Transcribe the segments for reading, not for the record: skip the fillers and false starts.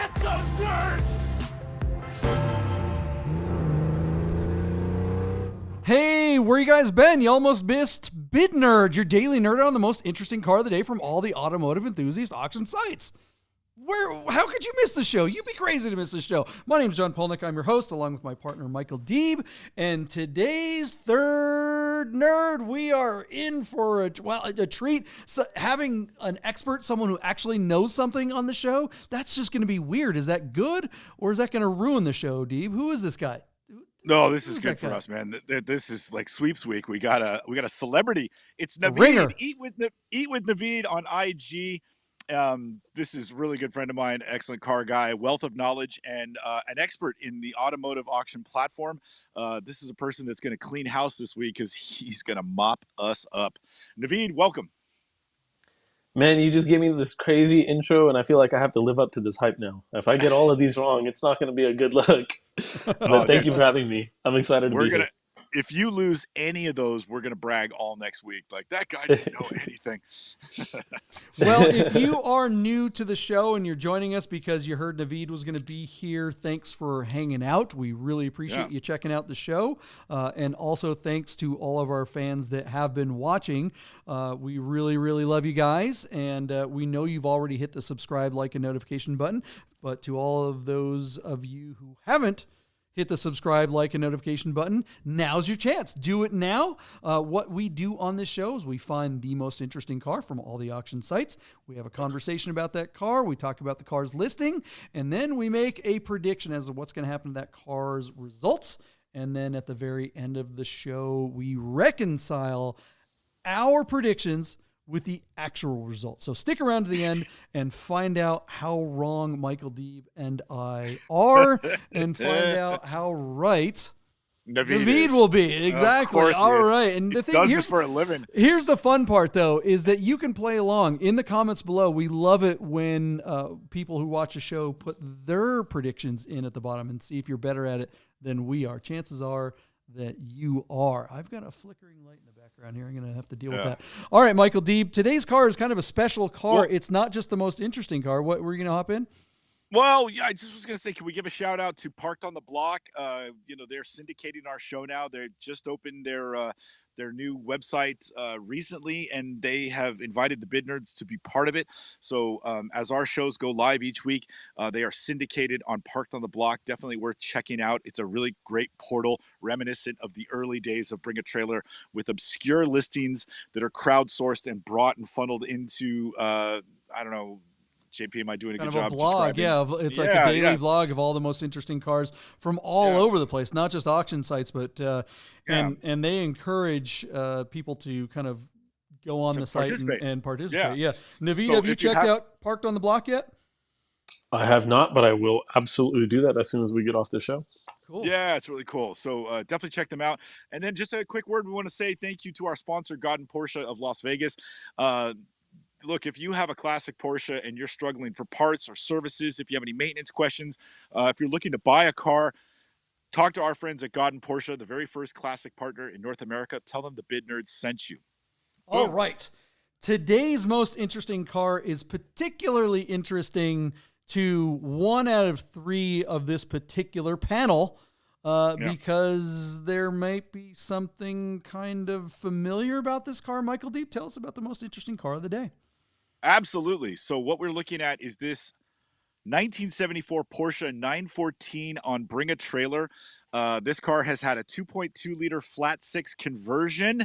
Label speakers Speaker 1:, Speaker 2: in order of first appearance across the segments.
Speaker 1: That comes first!
Speaker 2: Hey, where you guys been? You almost missed Bid Nerd, your daily nerd on the most interesting car of the day from all the automotive enthusiast auction sites. How could you miss the show? You'd be crazy to miss the show. My name's John Polnik. I'm your host, along with my partner, Michael Deeb. And today's third nerd, we are in for a treat. So having an expert, someone who actually knows something on the show, that's just going to be weird. Is that good, or is that going to ruin the show, Deeb? Who is this guy?
Speaker 3: No, this is good for us, man. This is like sweeps week. We got a celebrity. It's
Speaker 2: A
Speaker 3: Naveed.
Speaker 2: ringer.
Speaker 3: Eat with Naveed on IG. This is a really good friend of mine, excellent car guy, wealth of knowledge, and an expert in the automotive auction platform. This is a person that's going to clean house this week because he's going to mop us up. Naveed, welcome.
Speaker 4: Man, you just gave me this crazy intro, and I feel like I have to live up to this hype now. If I get all of these wrong, it's not going to be a good look. But thank you for having me. I'm excited to be here.
Speaker 3: If you lose any of those, we're going to brag all next week. Like, that guy didn't know anything.
Speaker 2: Well, if you are new to the show and you're joining us because you heard Naveed was going to be here, thanks for hanging out. We really appreciate you checking out the show. And also thanks to all of our fans that have been watching. We really, really love you guys. And we know you've already hit the subscribe, like, and notification button. But to all of those of you who haven't, hit the subscribe, like, and notification button. Now's your chance. Do it now. What we do on this show is we find the most interesting car from all the auction sites. We have a conversation about that car. We talk about the car's listing. And then we make a prediction as to what's going to happen to that car's results. And then at the very end of the show, we reconcile our predictions with the actual results. So stick around to the end and find out how wrong Michael Deeb and I are, and find out how right Naveed will be. Exactly. All right. And the thing
Speaker 3: does this for a living.
Speaker 2: Here's the fun part, though, is that you can play along in the comments below. We love it when people who watch a show put their predictions in at the bottom and see if you're better at it than we are. Chances are that you are. I've got a flickering light in the background here. I'm going to have to deal with that. All right, Michael Deeb, today's car is kind of a special car. Well, it's not just the most interesting car. What were you going to hop in?
Speaker 3: Well, yeah, I just was going to say, can we give a shout out to Parked on the Block? They're syndicating our show now. They just opened their new website recently, and they have invited the Bid Nerds to be part of it. So as our shows go live each week, they are syndicated on Parked on the Block. Definitely worth checking out. It's a really great portal reminiscent of the early days of Bring a Trailer, with obscure listings that are crowdsourced and brought and funneled into, I don't know, JP, am I doing a good job?
Speaker 2: Kind of a blog,
Speaker 3: describing?
Speaker 2: It's like a daily vlog of all the most interesting cars from all over the place, not just auction sites, but and they encourage people to kind of go on the site and participate. Yeah. Naveed,
Speaker 3: So
Speaker 2: have you checked out Parked on the Block yet?
Speaker 4: I have not, but I will absolutely do that as soon as we get off the show.
Speaker 3: Cool. Yeah, it's really cool. So definitely check them out. And then just a quick word, we want to say thank you to our sponsor, Porsche of Las Vegas. Look, if you have a classic Porsche and you're struggling for parts or services, if you have any maintenance questions, if you're looking to buy a car, talk to our friends at Porsche, the very first classic partner in North America. Tell them the Bid Nerds sent you.
Speaker 2: All right. Today's most interesting car is particularly interesting to 1 out of 3 of this particular panel because there might be something kind of familiar about this car. Michael Deeb, tell us about the most interesting car of the day.
Speaker 3: Absolutely. So what we're looking at is this 1974 Porsche 914 on Bring a Trailer. This car has had a 2.2 liter flat six conversion,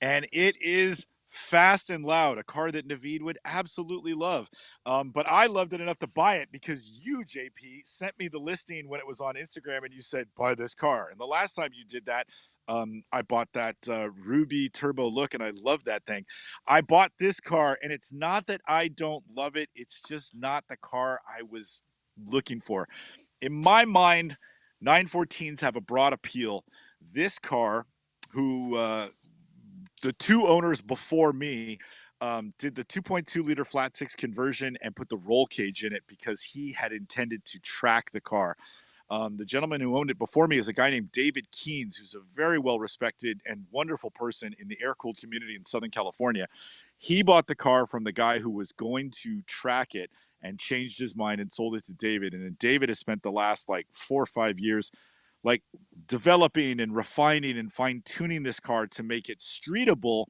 Speaker 3: and it is fast and loud, a car that Naveed would absolutely love. But I loved it enough to buy it because you, JP, sent me the listing when it was on Instagram, and you said, buy this car. And the last time you did that, I bought that Ruby Turbo Look, and I love that thing. I bought this car, and it's not that I don't love it. It's just not the car I was looking for. In my mind, 914s have a broad appeal. This car, who the two owners before me did the 2.2 liter flat six conversion and put the roll cage in it because he had intended to track the car. The gentleman who owned it before me is a guy named David Keynes, who's a very well-respected and wonderful person in the air-cooled community in Southern California. He bought the car from the guy who was going to track it, and changed his mind and sold it to David. And then David has spent the last like 4 or 5 years like developing and refining and fine tuning this car to make it streetable,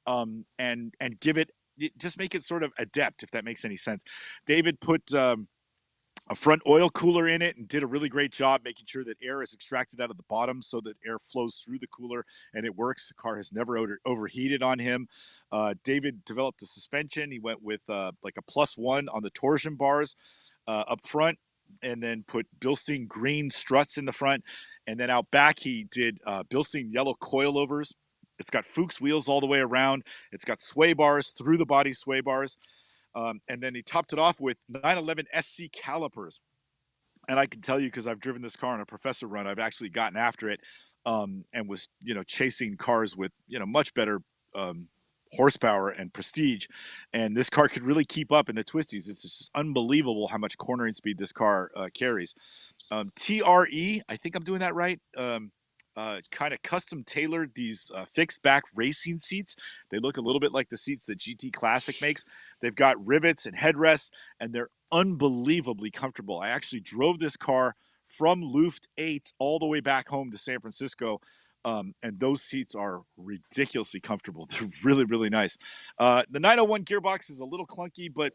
Speaker 3: and give it, just make it sort of adept, if that makes any sense. David put a front oil cooler in it and did a really great job making sure that air is extracted out of the bottom so that air flows through the cooler and it works. The car has never overheated on him. David developed a suspension. He went with like a +1 on the torsion bars up front, and then put Bilstein green struts in the front. And then out back, he did Bilstein yellow coilovers. It's got Fuchs wheels all the way around. It's got sway bars through the body, sway bars. And then he topped it off with 911 SC calipers. And I can tell you, because I've driven this car on a professor run, I've actually gotten after it, and was, chasing cars with, much better horsepower and prestige. And this car could really keep up in the twisties. It's just unbelievable how much cornering speed this car carries. TRE, I think I'm doing that right. Kind of custom tailored these fixed back racing seats. They look a little bit like the seats that GT Classic makes. They've got rivets and headrests, and they're unbelievably comfortable. I actually drove this car from Luft 8 all the way back home to San Francisco, and those seats are ridiculously comfortable. They're really, really nice. The 901 gearbox is a little clunky, but,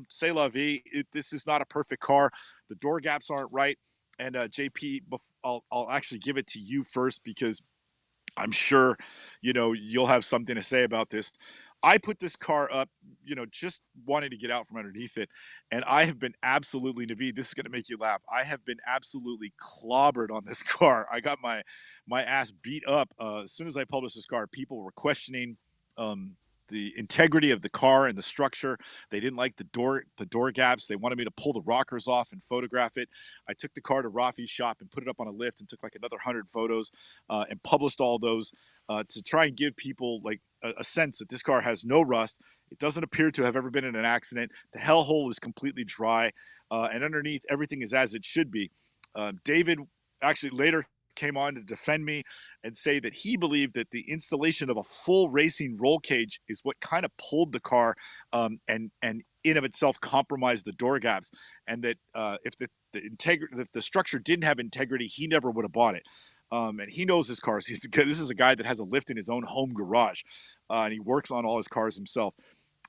Speaker 3: c'est la vie. This is not a perfect car. The door gaps aren't right. And JP, I'll actually give it to you first, because I'm sure, you'll have something to say about this. I put this car up, just wanting to get out from underneath it. And I have been absolutely, Naveed, this is going to make you laugh. I have been absolutely clobbered on this car. I got my ass beat up. As soon as I published this car, people were questioning the integrity of the car and the structure. They didn't like the door gaps. They wanted me to pull the rockers off and photograph it. I took the car to Rafi's shop and put it up on a lift and took like another 100 photos, and published all those to try and give people like a sense that this car has no rust. It doesn't appear to have ever been in an accident. The hell hole is completely dry, and underneath everything is as it should be. David actually later came on to defend me and say that he believed that the installation of a full racing roll cage is what kind of pulled the car, and in of itself compromised the door gaps, and that if the structure didn't have integrity, he never would have bought it. And he knows his cars. This is a guy that has a lift in his own home garage, and he works on all his cars himself.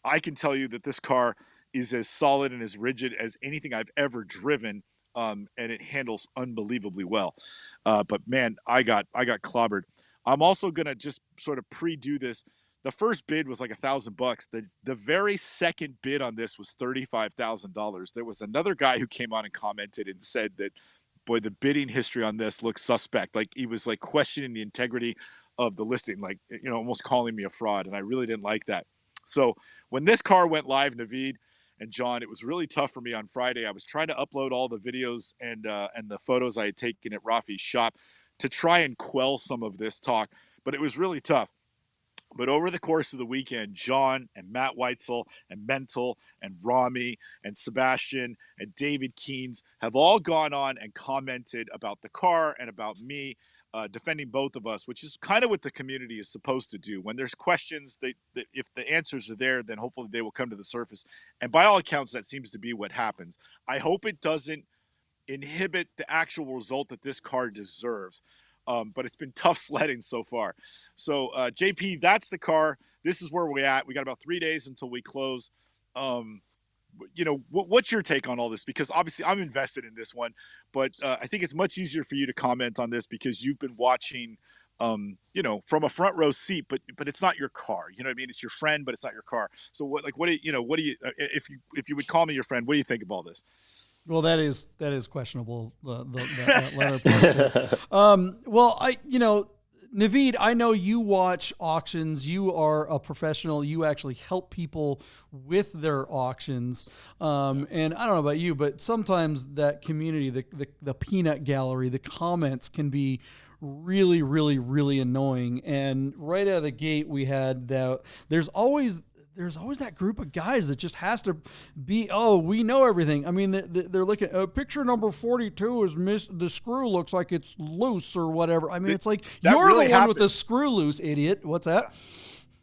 Speaker 3: I can tell you that this car is as solid and as rigid as anything I've ever driven. And it handles unbelievably well. But man, I got clobbered. I'm also gonna just sort of pre-do this. The first bid was like $1,000. The very second bid on this was $35,000. There was another guy who came on and commented and said that, boy, the bidding history on this looks suspect. Like he was like questioning the integrity of the listing, like, almost calling me a fraud. And I really didn't like that. So when this car went live, Naveed and John, it was really tough for me on Friday. I was trying to upload all the videos and the photos I had taken at Rafi's shop to try and quell some of this talk, but it was really tough. But over the course of the weekend, John and Matt Weitzel and Mental and Rami and Sebastian and David Keynes have all gone on and commented about the car and about me, defending both of us, which is kind of what the community is supposed to do. When there's questions, if the answers are there, then hopefully they will come to the surface. And by all accounts, that seems to be what happens. I hope it doesn't inhibit the actual result that this car deserves. But it's been tough sledding so far. So, JP, that's the car. This is where we're at. We got about 3 days until we close. What's your take on all this? Because obviously I'm invested in this one, but I think it's much easier for you to comment on this because you've been watching, from a front row seat, but it's not your car. You know what I mean? It's your friend, but it's not your car. So what do you, if you would call me your friend, what do you think of all this?
Speaker 2: Well, that is questionable. That latter part. Naveed, I know you watch auctions. You are a professional. You actually help people with their auctions. And I don't know about you, but sometimes that community, the peanut gallery, the comments can be really, really, really annoying. And right out of the gate, we had that. There's always that group of guys that just has to be, we know everything. I mean, they're looking at picture number 42 is the screw looks like it's loose or whatever. I mean, it's like, you're really the one with the screw loose, idiot. What's that?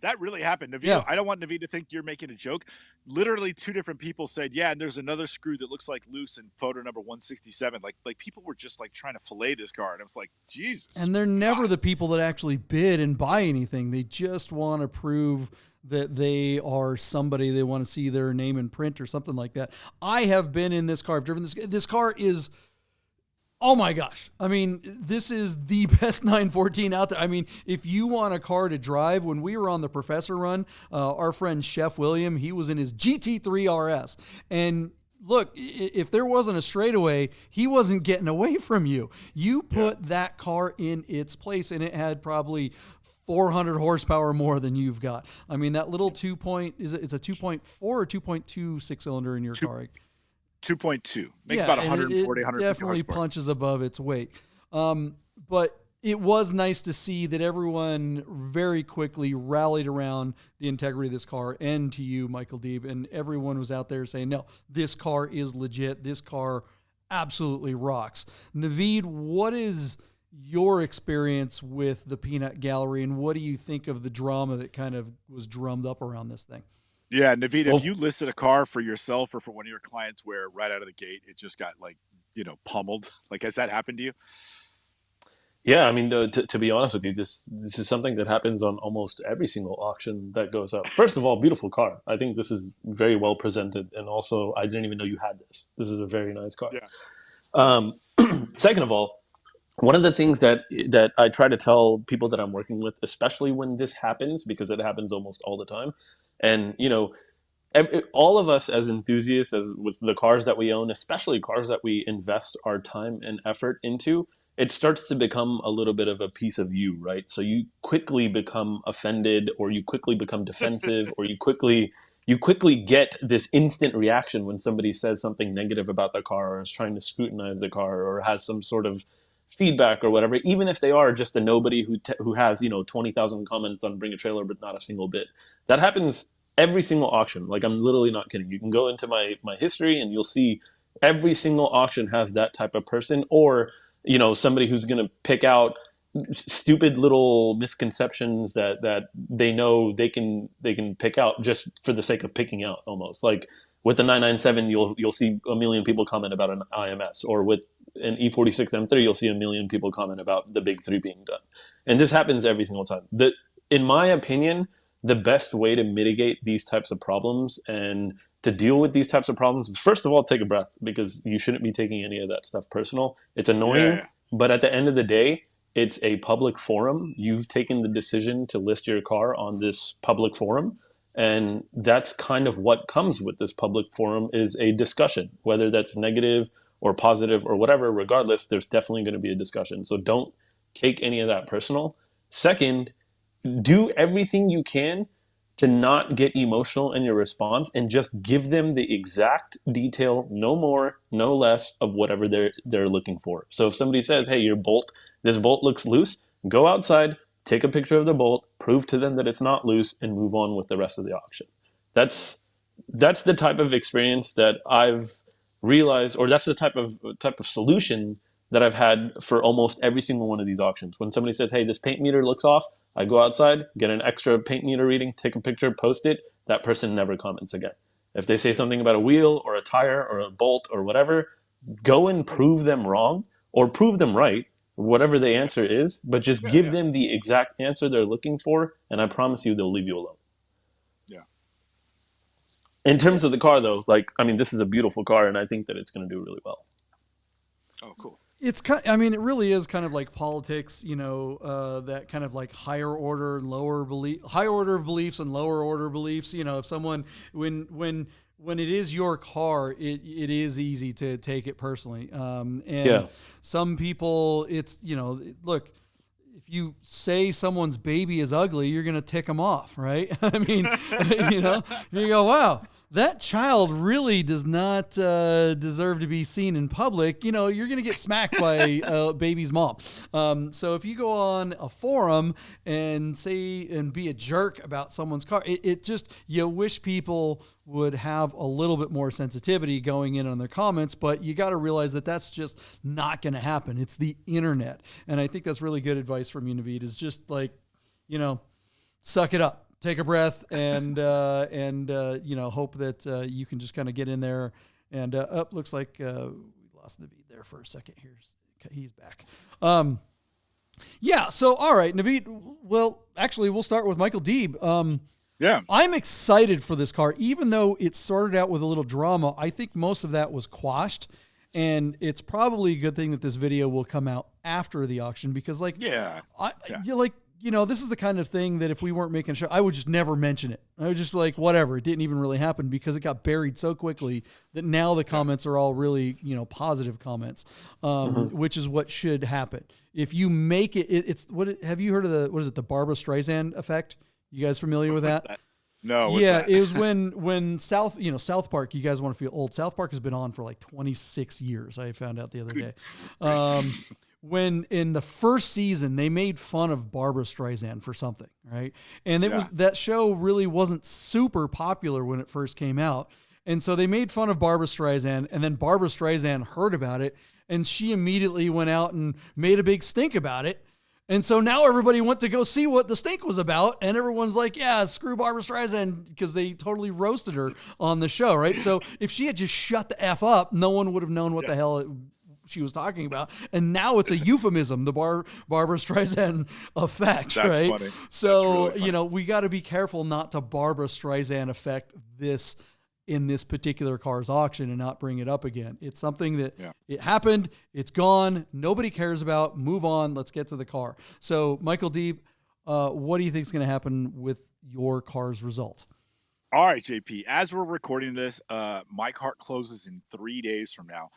Speaker 3: That really happened. Naveed,
Speaker 2: Yeah.
Speaker 3: I don't want Naveed to think you're making a joke. Literally 2 different people said, yeah, and there's another screw that looks like loose in photo number 167. Like people were just like trying to fillet this car. And I was like, Jesus.
Speaker 2: And they're never
Speaker 3: God.
Speaker 2: the people that actually bid and buy anything. They just want to prove that they are somebody. They want to see their name in print or something like that. I have been in this car. I've driven this. This car is, oh my gosh. I mean, this is the best 914 out there. I mean, if you want a car to drive, when we were on the Professor run, our friend Chef William, he was in his GT3 RS. And look, if there wasn't a straightaway, he wasn't getting away from you. You put that car in its place, and it had probably 400 horsepower more than you've got. I mean, that little it's a 2.4 or 2.2 six-cylinder in your car?
Speaker 3: 2.2 makes about 140, 150
Speaker 2: definitely
Speaker 3: horsepower.
Speaker 2: Punches above its weight. But it was nice to see that everyone very quickly rallied around the integrity of this car, and to you, Michael Deeb, and everyone was out there saying, no, this car is legit. This car absolutely rocks. Naveed, what is your experience with the Peanut Gallery, and what do you think of the drama that kind of was drummed up around this thing?
Speaker 3: Yeah, Naveed, if you listed a car for yourself or for one of your clients where right out of the gate it just got pummeled, like has that happened to you?
Speaker 4: Yeah, I mean, to be honest with you, this is something that happens on almost every single auction that goes up. First of all, beautiful car. I think this is very well presented, and also I didn't even know you had this. This is a very nice car.
Speaker 3: Yeah.
Speaker 4: Second of all, one of the things that I try to tell people that I'm working with, especially when this happens, because it happens almost all the time, and all of us as enthusiasts, as with the cars that we own, especially cars that we invest our time and effort into, it starts to become a little bit of a piece of you, right? So you quickly become offended, or you quickly become defensive, or you quickly get this instant reaction when somebody says something negative about the car, or is trying to scrutinize the car, or has some sort of feedback or whatever, even if they are just a nobody who has 20,000 comments on Bring a Trailer but not a single bit. That happens every single auction. Like, I'm literally not kidding. You can go into my history and you'll see every single auction has that type of person, or somebody who's going to pick out stupid little misconceptions that they know they can pick out just for the sake of picking out. Almost like with the 997, you'll see a million people comment about an IMS, or with an E46 M3, you'll see a million people comment about the big three being done. And this happens every single time. In my opinion, the best way to mitigate these types of problems and to deal with these types of problems is, first of all, take a breath, because you shouldn't be taking any of that stuff personal. It's annoying, but at the end of the day, it's a public forum. You've taken the decision to list your car on this public forum, and that's kind of what comes with this public forum, is a discussion, whether that's negative or positive or whatever. Regardless, there's definitely going to be a discussion. So don't take any of that personal. Second, do everything you can to not get emotional in your response, and just give them the exact detail, no more, no less, of whatever they're looking for. So if somebody says, hey, this bolt looks loose, go outside, take a picture of the bolt, prove to them that it's not loose, and move on with the rest of the auction. That's the type of experience that I've realized, or that's the type of solution that I've had for almost every single one of these auctions. When somebody says, hey, this paint meter looks off, I go outside, get an extra paint meter reading, take a picture, post it. That person never comments again. If they say something about a wheel or a tire or a bolt or whatever, go and prove them wrong, or prove them right, whatever the answer is, but just give them the exact answer they're looking for, and I promise you they'll leave you alone.
Speaker 3: Yeah.
Speaker 4: In terms of the car, though, this is a beautiful car, and I think that it's going to do really well.
Speaker 3: Oh, cool.
Speaker 2: It's it really is kind of like politics, that kind of like higher order and higher order of beliefs and lower order beliefs. If someone, when it is your car, it is easy to take it personally. Some people, it's, look, if you say someone's baby is ugly, you're going to tick them off, right? I mean, you go, wow, that child really does not deserve to be seen in public. You're going to get smacked by a baby's mom. So if you go on a forum and say and be a jerk about someone's car, it just, you wish people would have a little bit more sensitivity going in on their comments, but you got to realize that that's just not going to happen. It's the internet. And I think that's really good advice from you, Naveed, is just like, suck it up. take a breath and hope that you can just kind of get in there. And looks like we lost Naveed there for a second. He's back. Yeah. So, all right, Naveed. Well, actually, we'll start with Michael Deeb.
Speaker 3: Yeah.
Speaker 2: I'm excited for this car, even though it started out with a little drama. I think most of that was quashed, and it's probably a good thing that this video will come out after the auction because, like, this is the kind of thing that if we weren't making a show, I would just never mention it. I would just like, whatever. It didn't even really happen because it got buried so quickly that now the comments are all really, positive comments, which is what should happen. If you make it's what have you heard of the Barbara Streisand effect? You guys familiar with that?
Speaker 3: No.
Speaker 2: What's that? It was when South Park, you guys want to feel old. South Park has been on for like 26 years. I found out the other day. When in the first season they made fun of Barbara Streisand for something, right? And that show really wasn't super popular when it first came out. And so they made fun of Barbara Streisand, and then Barbara Streisand heard about it, and she immediately went out and made a big stink about it. And so now everybody went to go see what the stink was about, and everyone's like, yeah, screw Barbara Streisand, because they totally roasted her on the show, right? So if she had just shut the F up, no one would have known what the hell she was talking about. And now it's a euphemism, the Barbara Streisand effect,
Speaker 3: That's
Speaker 2: right?
Speaker 3: funny.
Speaker 2: So,
Speaker 3: really funny.
Speaker 2: We got to be careful not to Barbara Streisand effect this in this particular car's auction and not bring it up again. It's something that it happened, it's gone, nobody cares about, move on, let's get to the car. So Michael Deeb, what do you think is going to happen with your car's result?
Speaker 3: All right, JP, as we're recording this, my cart closes in 3 days from now.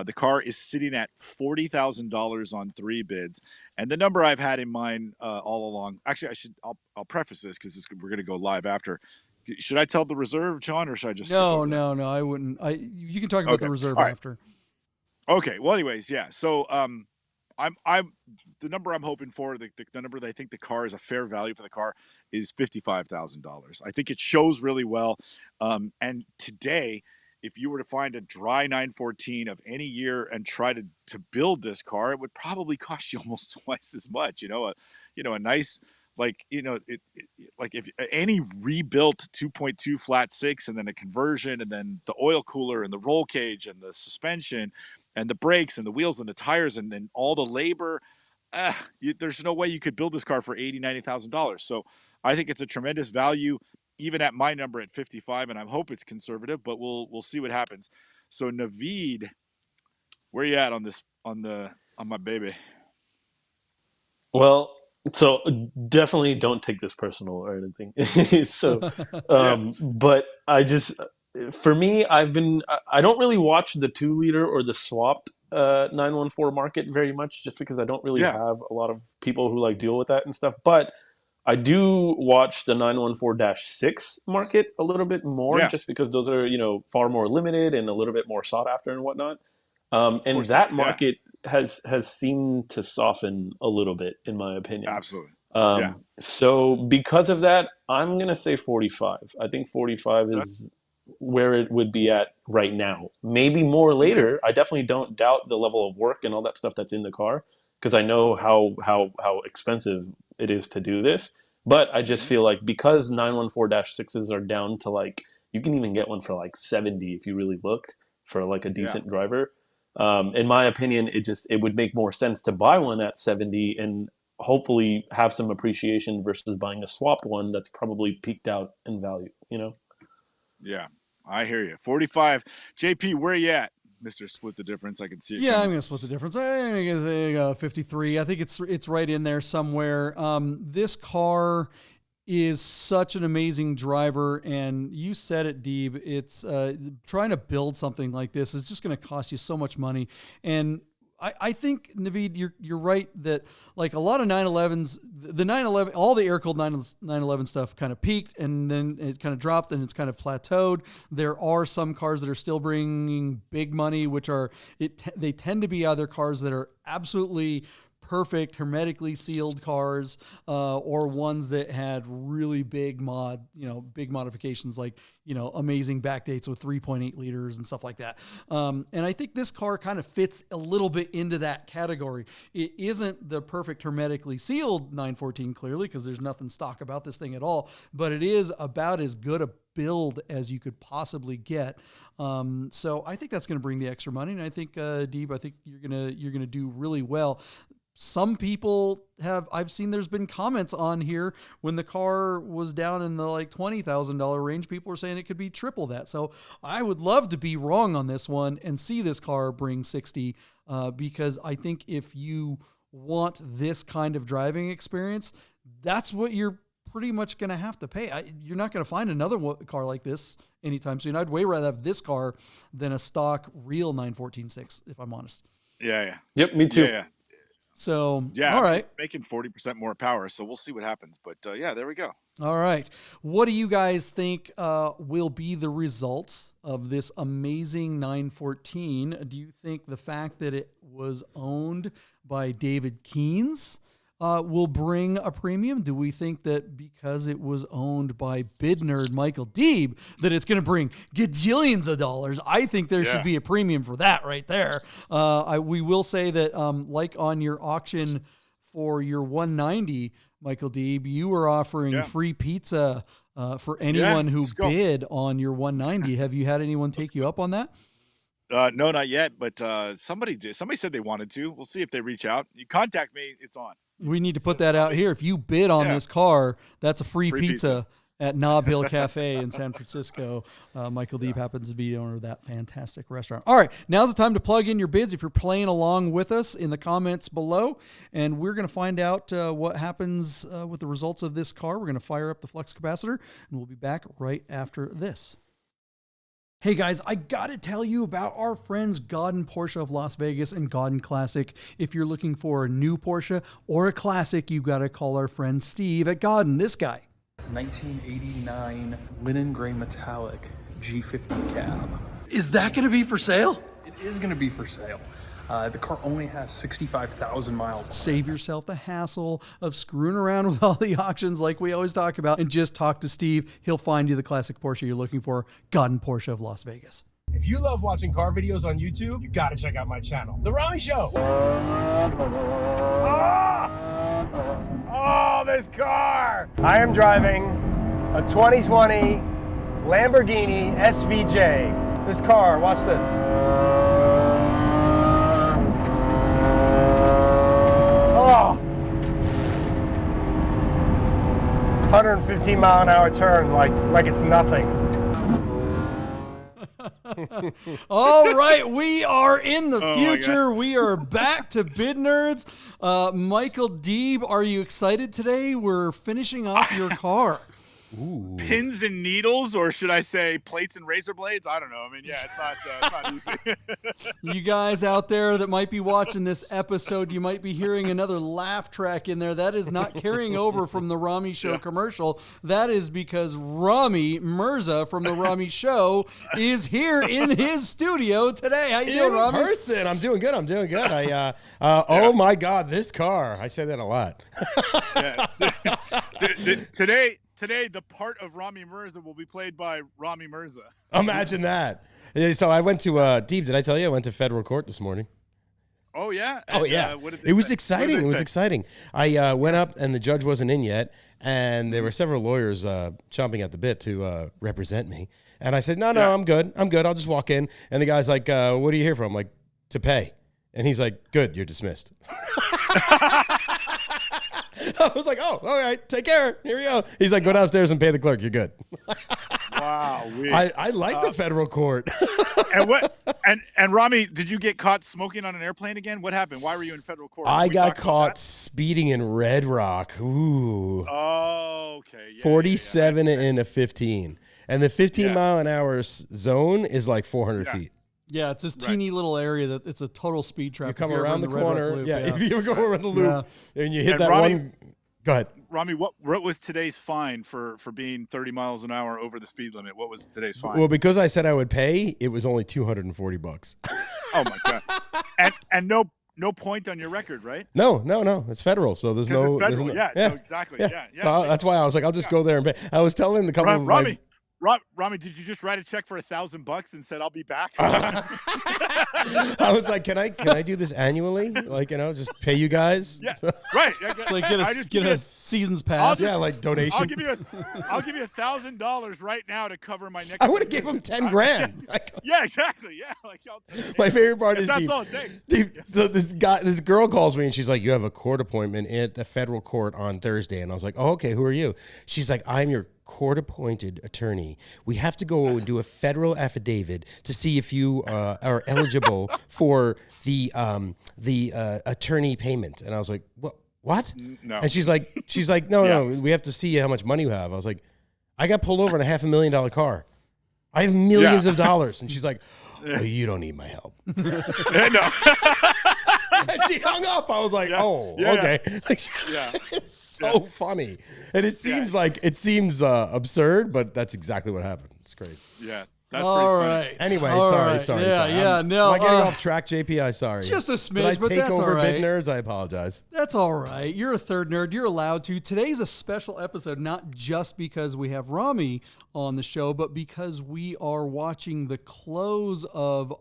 Speaker 3: The car is sitting at $40,000 on 3 bids. And the number I've had in mind all along, actually, I'll preface this because we're going to go live after. Should I tell the reserve, John, or should I just
Speaker 2: No, I wouldn't. You can talk about the reserve after.
Speaker 3: Okay. Well, anyways, yeah. So, I'm the number I'm hoping for, the number that I think the car is a fair value for the car is $55,000. I think it shows really well. And today, if you were to find a dry 914 of any year and try to build this car, it would probably cost you almost twice as much. A nice. Like, like if any rebuilt 2.2 flat 6 and then a conversion and then the oil cooler and the roll cage and the suspension and the brakes and the wheels and the tires and then all the labor, there's no way you could build this car for $90,000. So I think it's a tremendous value, even at my number at 55, and I hope it's conservative, but we'll see what happens. So Naveed, where you at on my baby?
Speaker 4: Well, so definitely don't take this personal or anything. But for me, I don't really watch the 2-liter or the swapped 914 market very much, just because I don't really have a lot of people who deal with that and stuff. But I do watch the 914-6 market a little bit more, just because those are, far more limited and a little bit more sought after and whatnot. And that market has seemed to soften a little bit, in my opinion.
Speaker 3: Absolutely.
Speaker 4: So because of that, I'm going to say 45. I think 45 is where it would be at right now. Maybe more later. I definitely don't doubt the level of work and all that stuff that's in the car, because I know how expensive it is to do this. But I just feel like because 914-6s are down to you can even get one for 70 if you really looked for a decent driver. In my opinion, it would make more sense to buy one at 70 and hopefully have some appreciation versus buying a swapped one that's probably peaked out in value,
Speaker 3: Yeah, I hear you. 45. JP, where you at? Mr. Split the Difference. I can see it.
Speaker 2: Yeah, I'm going to split the difference. I'm going to say 53. I think it's right in there somewhere. This car is such an amazing driver, and you said it, Deeb. It's trying to build something like this is just going to cost you so much money. And I think, Naveed, you're right that a lot of 911s, the 911, all the air-cooled 911 stuff kind of peaked, and then it kind of dropped, and it's kind of plateaued. There are some cars that are still bringing big money, which they tend to be other cars that are absolutely perfect hermetically sealed cars, or ones that had really big modifications like, amazing backdates with 3.8 liters and stuff like that. And I think this car kind of fits a little bit into that category. It isn't the perfect hermetically sealed 914, clearly, because there's nothing stock about this thing at all, but it is about as good a build as you could possibly get. So I think that's going to bring the extra money. And I think, Deeb, I think you're going to do really well. Some people I've seen there's been comments on here when the car was down in the like $20,000 range, people were saying it could be triple that. So I would love to be wrong on this one and see this car bring 60, because I think if you want this kind of driving experience, that's what you're pretty much going to have to pay. You're not going to find another car like this anytime soon. I'd way rather have this car than a stock real 914.6, if I'm honest.
Speaker 3: Yeah.
Speaker 4: Yep, me too.
Speaker 3: Yeah.
Speaker 2: So,
Speaker 3: yeah,
Speaker 2: all right.
Speaker 3: It's making 40% more power, so we'll see what happens. But yeah, there we go.
Speaker 2: All right. What do you guys think will be the results of this amazing 914? Do you think the fact that it was owned by David Keynes will bring a premium? Do we think that because it was owned by bid nerd Michael Deeb that it's going to bring gajillions of dollars? I think there should be a premium for that right there. We will say that like on your auction for your 190, Michael Deeb, you were offering free pizza for anyone who bid on your 190. Have you had anyone take you up on that?
Speaker 3: No, not yet, but somebody did. Somebody said they wanted to. We'll see if they reach out. You contact me, it's on.
Speaker 2: We need to put that out here. If you bid on this car, that's a free pizza at Knob Hill Cafe in San Francisco. Michael Deeb happens to be the owner of that fantastic restaurant. All right, now's the time to plug in your bids if you're playing along with us in the comments below. And we're going to find out what happens with the results of this car. We're going to fire up the flux capacitor, and we'll be back right after this. Hey guys, I gotta tell you about our friends Godden Porsche of Las Vegas and Godden Classic. If you're looking for a new Porsche or a classic, you gotta call our friend Steve at Godden, this guy.
Speaker 1: 1989 linen gray metallic G50 cab.
Speaker 2: Is that gonna be for sale?
Speaker 1: It is gonna be for sale. The car only has 65,000 miles.
Speaker 2: Save yourself the hassle of screwing around with all the auctions like we always talk about and just talk to Steve. He'll find you the classic Porsche you're looking for, Godden Porsche of Las Vegas.
Speaker 5: If you love watching car videos on YouTube, you gotta check out my channel, The Rami Show. Oh, this car! I am driving a 2020 Lamborghini SVJ. This car, watch this. Oh! 115 mile an hour turn like it's nothing.
Speaker 2: All right, we are in the future. We are back to Bid Nerds. Michael Deeb, are you excited today? We're finishing off your car.
Speaker 3: Ooh. Pins and needles, or should I say plates and razor blades? I don't know. I mean, yeah, it's not easy.
Speaker 2: You guys out there that might be watching this episode, you might be hearing another laugh track in there. That is not carrying over from the Rami Show commercial. That is because Rami Mirza from the Rami Show is here in his studio today. How you doing, Rami?
Speaker 6: In person. I'm doing good. Oh my God, this car. I say that a lot.
Speaker 3: Today, the part of Rami Mirza will be played by Rami Mirza.
Speaker 6: Imagine that. So I went to, Deeb, did I tell you I went to federal court this morning?
Speaker 3: Oh, yeah?
Speaker 6: And, it was exciting. It was exciting. I went up and the judge wasn't in yet, and there were several lawyers chomping at the bit to represent me. And I said, no, I'm good. I'll just walk in. And the guy's like, what are you here for? I'm like, to pay. And he's like, good, you're dismissed. I was like, oh, all right, take care. Here we go. He's like, go downstairs and pay the clerk. You're good.
Speaker 3: Wow.
Speaker 6: I like the federal court.
Speaker 3: And Rami, did you get caught smoking on an airplane again? What happened? Why were you in federal court?
Speaker 6: I got caught speeding in Red Rock. Ooh.
Speaker 3: Oh, okay. Yeah,
Speaker 6: 47 in a 15. And the 15 mile an hour zone is like 400 feet.
Speaker 2: Yeah, it's this teeny little area that it's a total speed trap.
Speaker 6: You come around the corner. If you go around the loop and you hit that
Speaker 3: Rami,
Speaker 6: one. Go ahead.
Speaker 3: Rami, what was today's fine for being 30 miles an hour over the speed limit? What was today's fine?
Speaker 6: Well, because I said I would pay, it was only $240.
Speaker 3: Oh my God. And no no point on your record, right?
Speaker 6: No. It's federal, so there's no.
Speaker 3: It's federal.
Speaker 6: There's no,
Speaker 3: So exactly. Yeah.
Speaker 6: So that's why I was like, I'll just go there and pay. I was telling the couple of
Speaker 3: Rami, Rami, did you just write a check for $1,000 and said I'll be back?
Speaker 6: I was like, can I do this annually? Like, just pay you guys?
Speaker 3: Yeah, right.
Speaker 2: It's like get a season's pass.
Speaker 6: Like donation.
Speaker 3: I'll give you $1,000 right now to cover my next.
Speaker 6: I would have gave him $10,000.
Speaker 3: Yeah, exactly. Yeah,
Speaker 6: my favorite part is
Speaker 3: that's all it takes.
Speaker 6: So this girl calls me and she's like, you have a court appointment at the federal court on Thursday, and I was like, oh, okay, who are you? She's like, I'm your court-appointed attorney. We have to go and do a federal affidavit to see if you are eligible for the attorney payment. And I was like, what?
Speaker 3: No.
Speaker 6: And she's like, no, we have to see how much money you have. I was like, I got pulled over in a $500,000 car. I have millions of dollars. And she's like, oh, you don't need my help.
Speaker 3: No.
Speaker 6: And she hung up. I was like, okay. It's so funny. And it seems absurd, but that's exactly what happened. It's crazy.
Speaker 3: Yeah. That's
Speaker 2: all
Speaker 3: pretty
Speaker 2: right.
Speaker 3: funny.
Speaker 6: Anyway,
Speaker 2: all
Speaker 6: sorry.
Speaker 2: No.
Speaker 6: Am I getting off track, JP? Sorry.
Speaker 2: Just a
Speaker 6: Did I
Speaker 2: smidge, but
Speaker 6: take
Speaker 2: that's all
Speaker 6: over
Speaker 2: right.
Speaker 6: Big Nerds? I apologize.
Speaker 2: That's all right. You're a third nerd. You're allowed to. Today's a special episode, not just because we have Rami on the show, but because we are watching the close of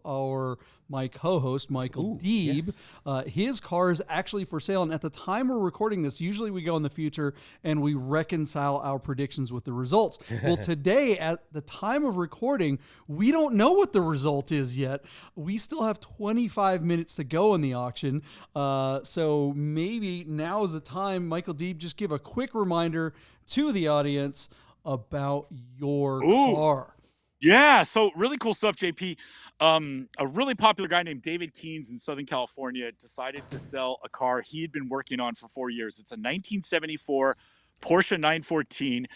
Speaker 2: my co-host, Michael Deeb.
Speaker 6: Yes.
Speaker 2: His car is actually for sale, and at the time we're recording this, usually we go in the future and we reconcile our predictions with the results. Well, today, at the time of recording, we don't know what the result is yet. We still have 25 minutes to go in the auction, so maybe now is the time. Michael Deeb, just give a quick reminder to the audience about your car.
Speaker 3: Yeah, so really cool stuff, JP. A really popular guy named David Keynes in Southern California decided to sell a car he had been working on for 4 years. It's a 1974 Porsche 914.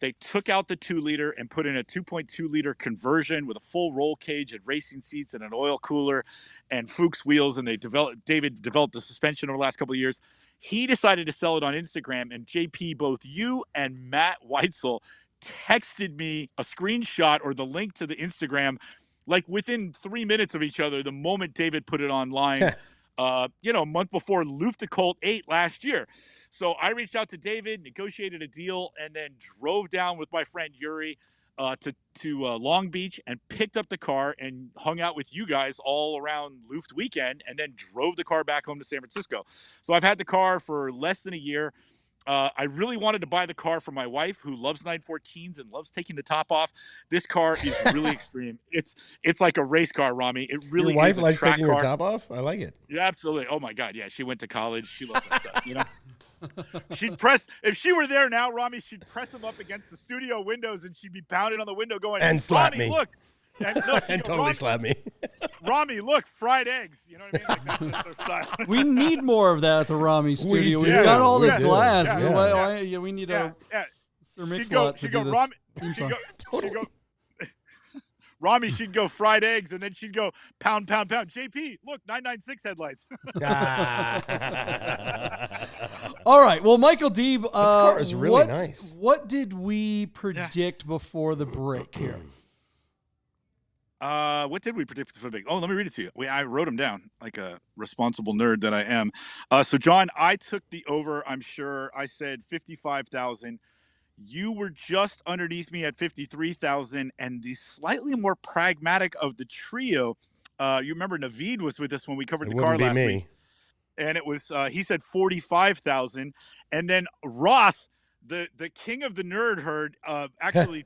Speaker 3: They took out the 2-liter and put in a 2.2-liter conversion with a full roll cage and racing seats and an oil cooler and Fuchs wheels. And David developed the suspension over the last couple of years. He decided to sell it on Instagram, and JP, both you and Matt Weitzel texted me a screenshot or the link to the Instagram like within 3 minutes of each other the moment David put it online a month before Luftgekühlt 8 last year. So I reached out to David, negotiated a deal, and then drove down with my friend Yuri to Long Beach and picked up the car and hung out with you guys all around Luft weekend, and then drove the car back home to San Francisco. So I've had the car for less than a year. I really wanted to buy the car for my wife, who loves 914s and loves taking the top off. This car is really extreme. It's like a race car, Rami. It really
Speaker 6: Your wife
Speaker 3: is a
Speaker 6: likes
Speaker 3: track
Speaker 6: taking
Speaker 3: car.
Speaker 6: her top off? I like it.
Speaker 3: Yeah, absolutely. Oh my God, yeah. She went to college. She loves that stuff. She'd press, if she were there now, Rami, she'd press him up against the studio windows and she'd be pounding on the window going,
Speaker 6: and slap
Speaker 3: Rami,
Speaker 6: me.
Speaker 3: Look. And
Speaker 6: Totally slap me.
Speaker 3: Rami, look, fried eggs. You know what I mean? Like that's their style.
Speaker 2: We need more of that at the Rami studio.
Speaker 6: We
Speaker 2: We've
Speaker 6: do.
Speaker 2: got all this
Speaker 6: We do.
Speaker 2: glass.
Speaker 6: Yeah.
Speaker 2: We need
Speaker 3: Yeah.
Speaker 2: Sir Mix-a-Lot to do this
Speaker 3: Rami,
Speaker 2: theme song.
Speaker 3: Rami, she'd go fried eggs, and then she'd go pound, pound, pound. JP, look, 996 headlights.
Speaker 2: All right. Well, Michael Deeb, this
Speaker 6: car is really nice.
Speaker 2: What did we predict before the break here?
Speaker 3: What did we predict for the big? Oh, let me read it to you. I wrote them down like a responsible nerd that I am. So John, I took the over. I'm sure I said 55,000. You were just underneath me at 53,000, and the slightly more pragmatic of the trio. You remember Naveed was with us when we covered the car last week, and it was he said 45,000, and then Ross, the king of the nerd herd, actually.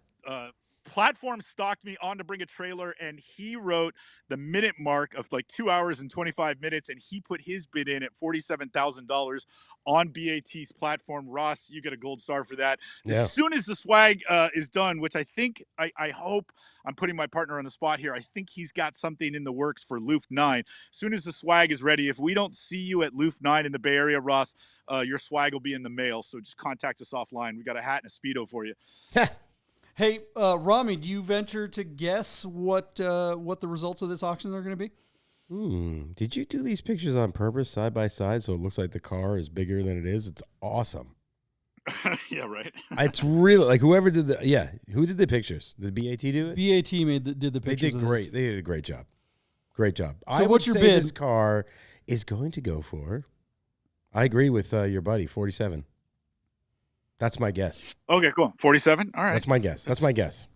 Speaker 3: Platform stalked me on to bring a trailer, and he wrote the minute mark of like 2 hours and 25 minutes, and he put his bid in at $47,000 on BAT's platform. Ross, you get a gold star for that. Yeah. As soon as the swag is done, which I think, I hope, I'm putting my partner on the spot here. I think he's got something in the works for Luft 9. As soon as the swag is ready, if we don't see you at Luft 9 in the Bay Area, Ross, your swag will be in the mail. So just contact us offline. We got a hat and a Speedo for you.
Speaker 2: Hey, Rami, do you venture to guess what the results of this auction are going to be?
Speaker 6: Did you do these pictures on purpose, side by side, so it looks like the car is bigger than it is? It's awesome.
Speaker 3: Yeah, right.
Speaker 6: It's really like whoever did who did the pictures? Did BAT do it?
Speaker 2: BAT did the pictures.
Speaker 6: They did great. They did a great job. Great job.
Speaker 2: So what's your bid?
Speaker 6: This car is going to go for, I agree with your buddy, 47. That's my guess.
Speaker 3: Okay, cool. 47. All right.
Speaker 6: That's my guess. That's my guess.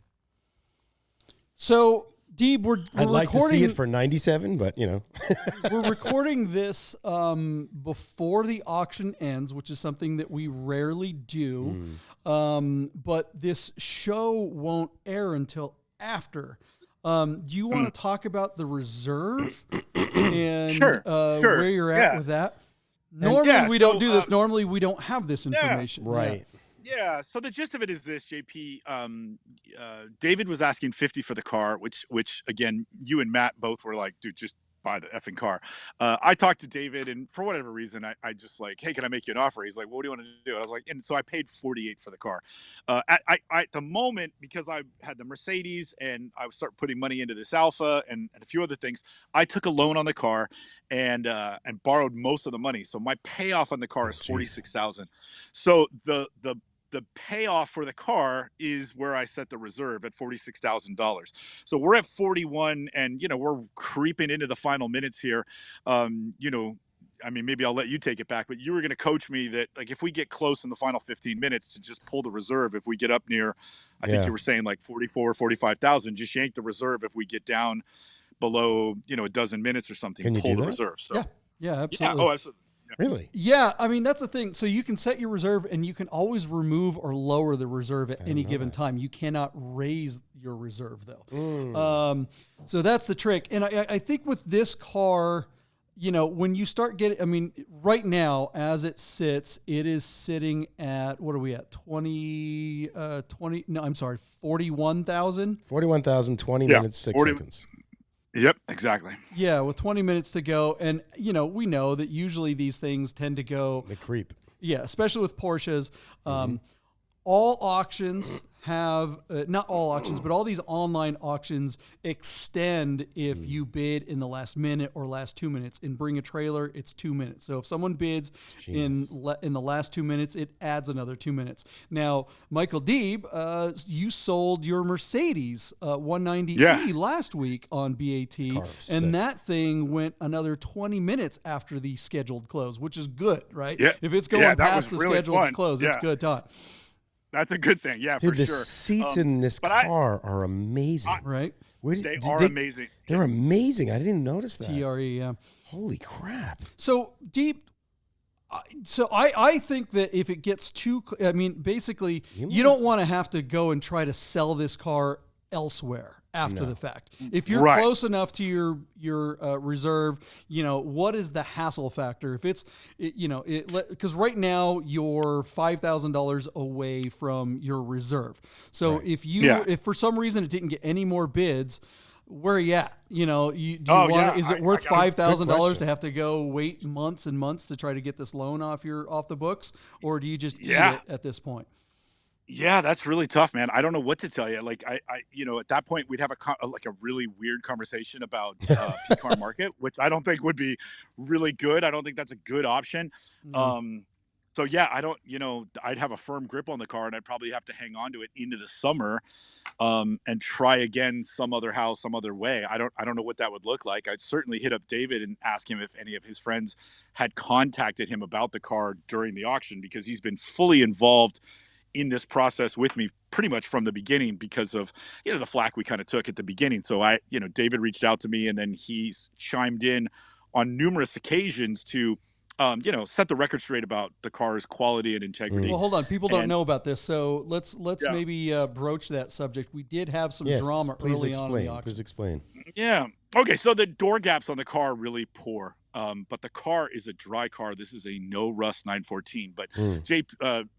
Speaker 2: So, Deeb, we're
Speaker 6: I'd like to
Speaker 2: recording
Speaker 6: see it for 97, but
Speaker 2: we're recording this before the auction ends, which is something that we rarely do. But this show won't air until after. Do you want to talk about the reserve and where you're at with that? Normally we don't do this. Normally we don't have this information.
Speaker 6: Right.
Speaker 3: Yeah. So the gist of it is this, JP. David was asking 50 for the car, which again, you and Matt both were like, dude, just buy the effing car. I talked to David, and for whatever reason, I just like, hey, can I make you an offer? He's like, well, what do you want to do? I was like, and so I paid 48 for the car. At the moment, because I had the Mercedes and I started putting money into this Alpha and a few other things, I took a loan on the car and borrowed most of the money. So my payoff on the car is $46,000. So the payoff for the car is where I set the reserve at $46,000. So we're at 41 and, we're creeping into the final minutes here. I mean, maybe I'll let you take it back, but you were going to coach me that, like, if we get close in the final 15 minutes to just pull the reserve, if we get up near, I think you were saying like 44, 45,000, just yank the reserve. If we get down below, a dozen minutes or something,
Speaker 6: Can you
Speaker 3: pull
Speaker 6: do
Speaker 3: the
Speaker 6: that?
Speaker 3: reserve. So
Speaker 2: Yeah, absolutely.
Speaker 3: Oh, absolutely.
Speaker 6: Really?
Speaker 2: Yeah, I mean, that's the thing. So you can set your reserve and you can always remove or lower the reserve at any given time. You cannot raise your reserve, though. So that's the trick. And I think with this car, when you start getting, I mean, right now, as it sits, it is sitting at, what are we at? 41,000?
Speaker 6: 41,000, 20 minutes, 6 seconds.
Speaker 3: Yep, exactly.
Speaker 2: Yeah, with 20 minutes to go. And, we know that usually these things tend to go.
Speaker 6: They creep.
Speaker 2: Yeah, especially with Porsches. All auctions have, not all auctions, but all these online auctions extend if you bid in the last minute or last 2 minutes. In Bring a Trailer, it's 2 minutes. So if someone bids in the last 2 minutes, it adds another 2 minutes. Now, Michael Deeb, you sold your Mercedes 190E last week on BAT, and that thing went another 20 minutes after the scheduled close, which is good, right?
Speaker 3: Yeah.
Speaker 2: If it's going past the
Speaker 3: really
Speaker 2: scheduled close, it's good time.
Speaker 3: That's a good thing. Yeah,
Speaker 6: Dude,
Speaker 3: for
Speaker 6: the
Speaker 3: sure.
Speaker 6: seats in this car are amazing.
Speaker 2: Right?
Speaker 3: They are amazing.
Speaker 6: They're amazing. I didn't notice that.
Speaker 2: TRE, yeah.
Speaker 6: Holy crap.
Speaker 2: So, Deep, I think that if it gets too, I mean, basically, you don't want to have to go and try to sell this car elsewhere after the fact. If you're close enough to your reserve, what is the hassle factor? If it's, because right now you're $5,000 away from your reserve. So if for some reason it didn't get any more bids, where are you at? Is it worth $5,000 to have to go wait months and months to try to get this loan off the books, or do you just eat it at this point?
Speaker 3: Yeah, that's really tough, man. I don't know what to tell you. Like, at that point, we'd have a really weird conversation about P-car market, which I don't think would be really good. I don't think that's a good option. So yeah, I don't, I'd have a firm grip on the car, and I'd probably have to hang on to it into the summer, and try again some other way. I don't know what that would look like. I'd certainly hit up David and ask him if any of his friends had contacted him about the car during the auction, because he's been fully involved in this process with me pretty much from the beginning, because of, the flack we kind of took at the beginning. So David reached out to me, and then he's chimed in on numerous occasions to, set the record straight about the car's quality and integrity.
Speaker 2: Well, hold on. People don't know about this. So let's maybe broach that subject. We did have some drama early on in the auction.
Speaker 6: Please explain.
Speaker 3: Yeah. Okay. So the door gaps on the car are really poor. But the car is a dry car. This is a no rust 914. But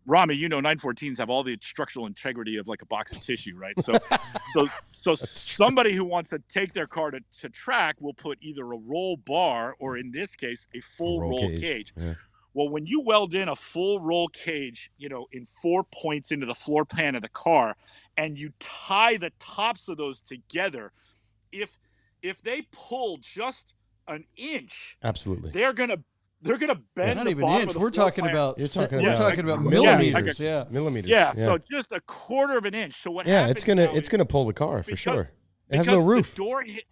Speaker 3: Rami, 914s have all the structural integrity of like a box of tissue, right? So somebody who wants to take their car to track will put either a roll bar, or in this case, a full roll cage. Yeah. Well, when you weld in a full roll cage, in 4 points into the floor pan of the car, and you tie the tops of those together, if they pull just an inch,
Speaker 6: absolutely,
Speaker 3: they're gonna bend.
Speaker 2: Not
Speaker 3: the
Speaker 2: even
Speaker 3: bottom
Speaker 2: inch.
Speaker 3: of the
Speaker 2: We're
Speaker 3: floor
Speaker 2: talking
Speaker 3: pan.
Speaker 2: about.
Speaker 6: We're
Speaker 2: talking about millimeters.
Speaker 6: Millimeters.
Speaker 3: Yeah. So just a quarter of an inch. So what?
Speaker 6: Yeah,
Speaker 3: happens
Speaker 6: it's gonna pull the car for sure. It has
Speaker 3: because
Speaker 6: no roof.
Speaker 3: The door hit.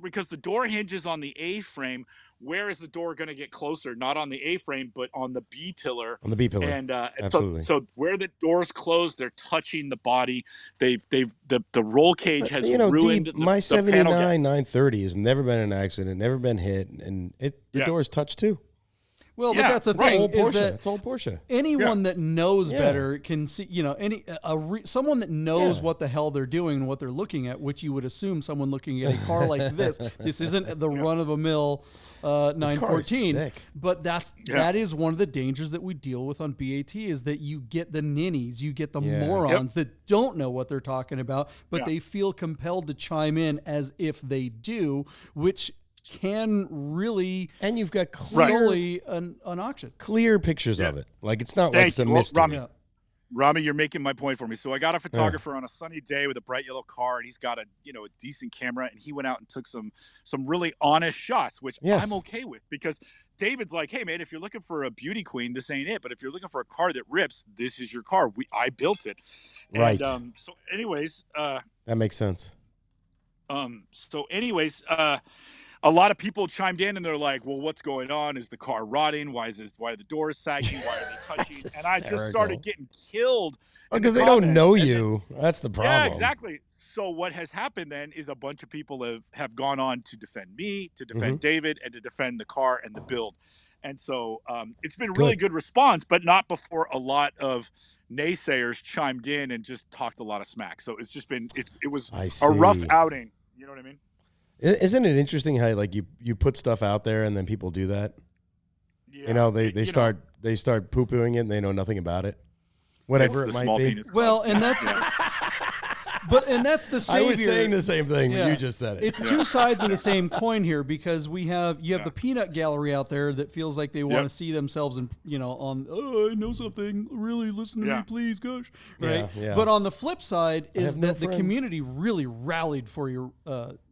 Speaker 3: because the door hinges on the A-frame. Where is the door going to get closer? Not on the A-frame, but on the B pillar.
Speaker 6: On the B pillar.
Speaker 3: And
Speaker 6: Absolutely.
Speaker 3: so where the doors close, they're touching the body. The roll cage has ruined
Speaker 6: Deeb, my
Speaker 3: the
Speaker 6: 79
Speaker 3: panel gaps.
Speaker 6: 930 has never been in an accident, never been hit, and the doors touch too.
Speaker 2: Well,
Speaker 3: Yeah,
Speaker 2: but that's the
Speaker 3: right.
Speaker 2: thing.
Speaker 6: Old
Speaker 2: Is
Speaker 6: Porsche.
Speaker 2: that
Speaker 6: It's old Porsche.
Speaker 2: anyone that knows
Speaker 6: Yeah.
Speaker 2: better can see, someone that knows
Speaker 6: Yeah.
Speaker 2: what the hell they're doing and what they're looking at, which you would assume someone looking at a car like this. This isn't the run of a mill 914,
Speaker 6: sick.
Speaker 2: but that is one of the dangers that we deal with on BAT is that you get the ninnies, you get the morons that don't know what they're talking about, but they feel compelled to chime in as if they do, which can really
Speaker 6: And you've got
Speaker 2: solely an auction.
Speaker 6: clear pictures of it. Like it's not like
Speaker 3: Thank
Speaker 6: it's a
Speaker 3: you. Well,
Speaker 6: mystery.
Speaker 3: Rami, you're making my point for me. So I got a photographer on a sunny day with a bright yellow car, and he's got a decent camera, and he went out and took some really honest shots, which I'm okay with, because David's like, hey man, if you're looking for a beauty queen, this ain't it. But if you're looking for a car that rips, this is your car. I built it.
Speaker 6: Right.
Speaker 3: And, so anyways,
Speaker 6: That makes sense.
Speaker 3: a lot of people chimed in and they're like, well, what's going on? Is the car rotting? Why are the doors sagging? Why are they touching? And I just started getting killed.
Speaker 6: Because they don't know you. That's the problem.
Speaker 3: Yeah, exactly. So what has happened then is a bunch of people have gone on to defend me, to defend David, and to defend the car and the build. And so it's been really good response, but not before a lot of naysayers chimed in and just talked a lot of smack. So it's just been it was a rough outing. You know what I mean?
Speaker 6: Isn't it interesting how like you put stuff out there and then people do that?
Speaker 3: Yeah.
Speaker 6: They start poo-pooing it and they know nothing about it. Whatever it might be.
Speaker 2: Well, and that's the savior.
Speaker 6: I was saying the same thing when you just said it.
Speaker 2: It's two sides of the same coin here, because you have the peanut gallery out there that feels like they want to see themselves in I know something, really listen to me please, gosh, right?
Speaker 6: Yeah.
Speaker 2: But on the flip side is
Speaker 6: no
Speaker 2: that the
Speaker 6: friends.
Speaker 2: community really rallied for your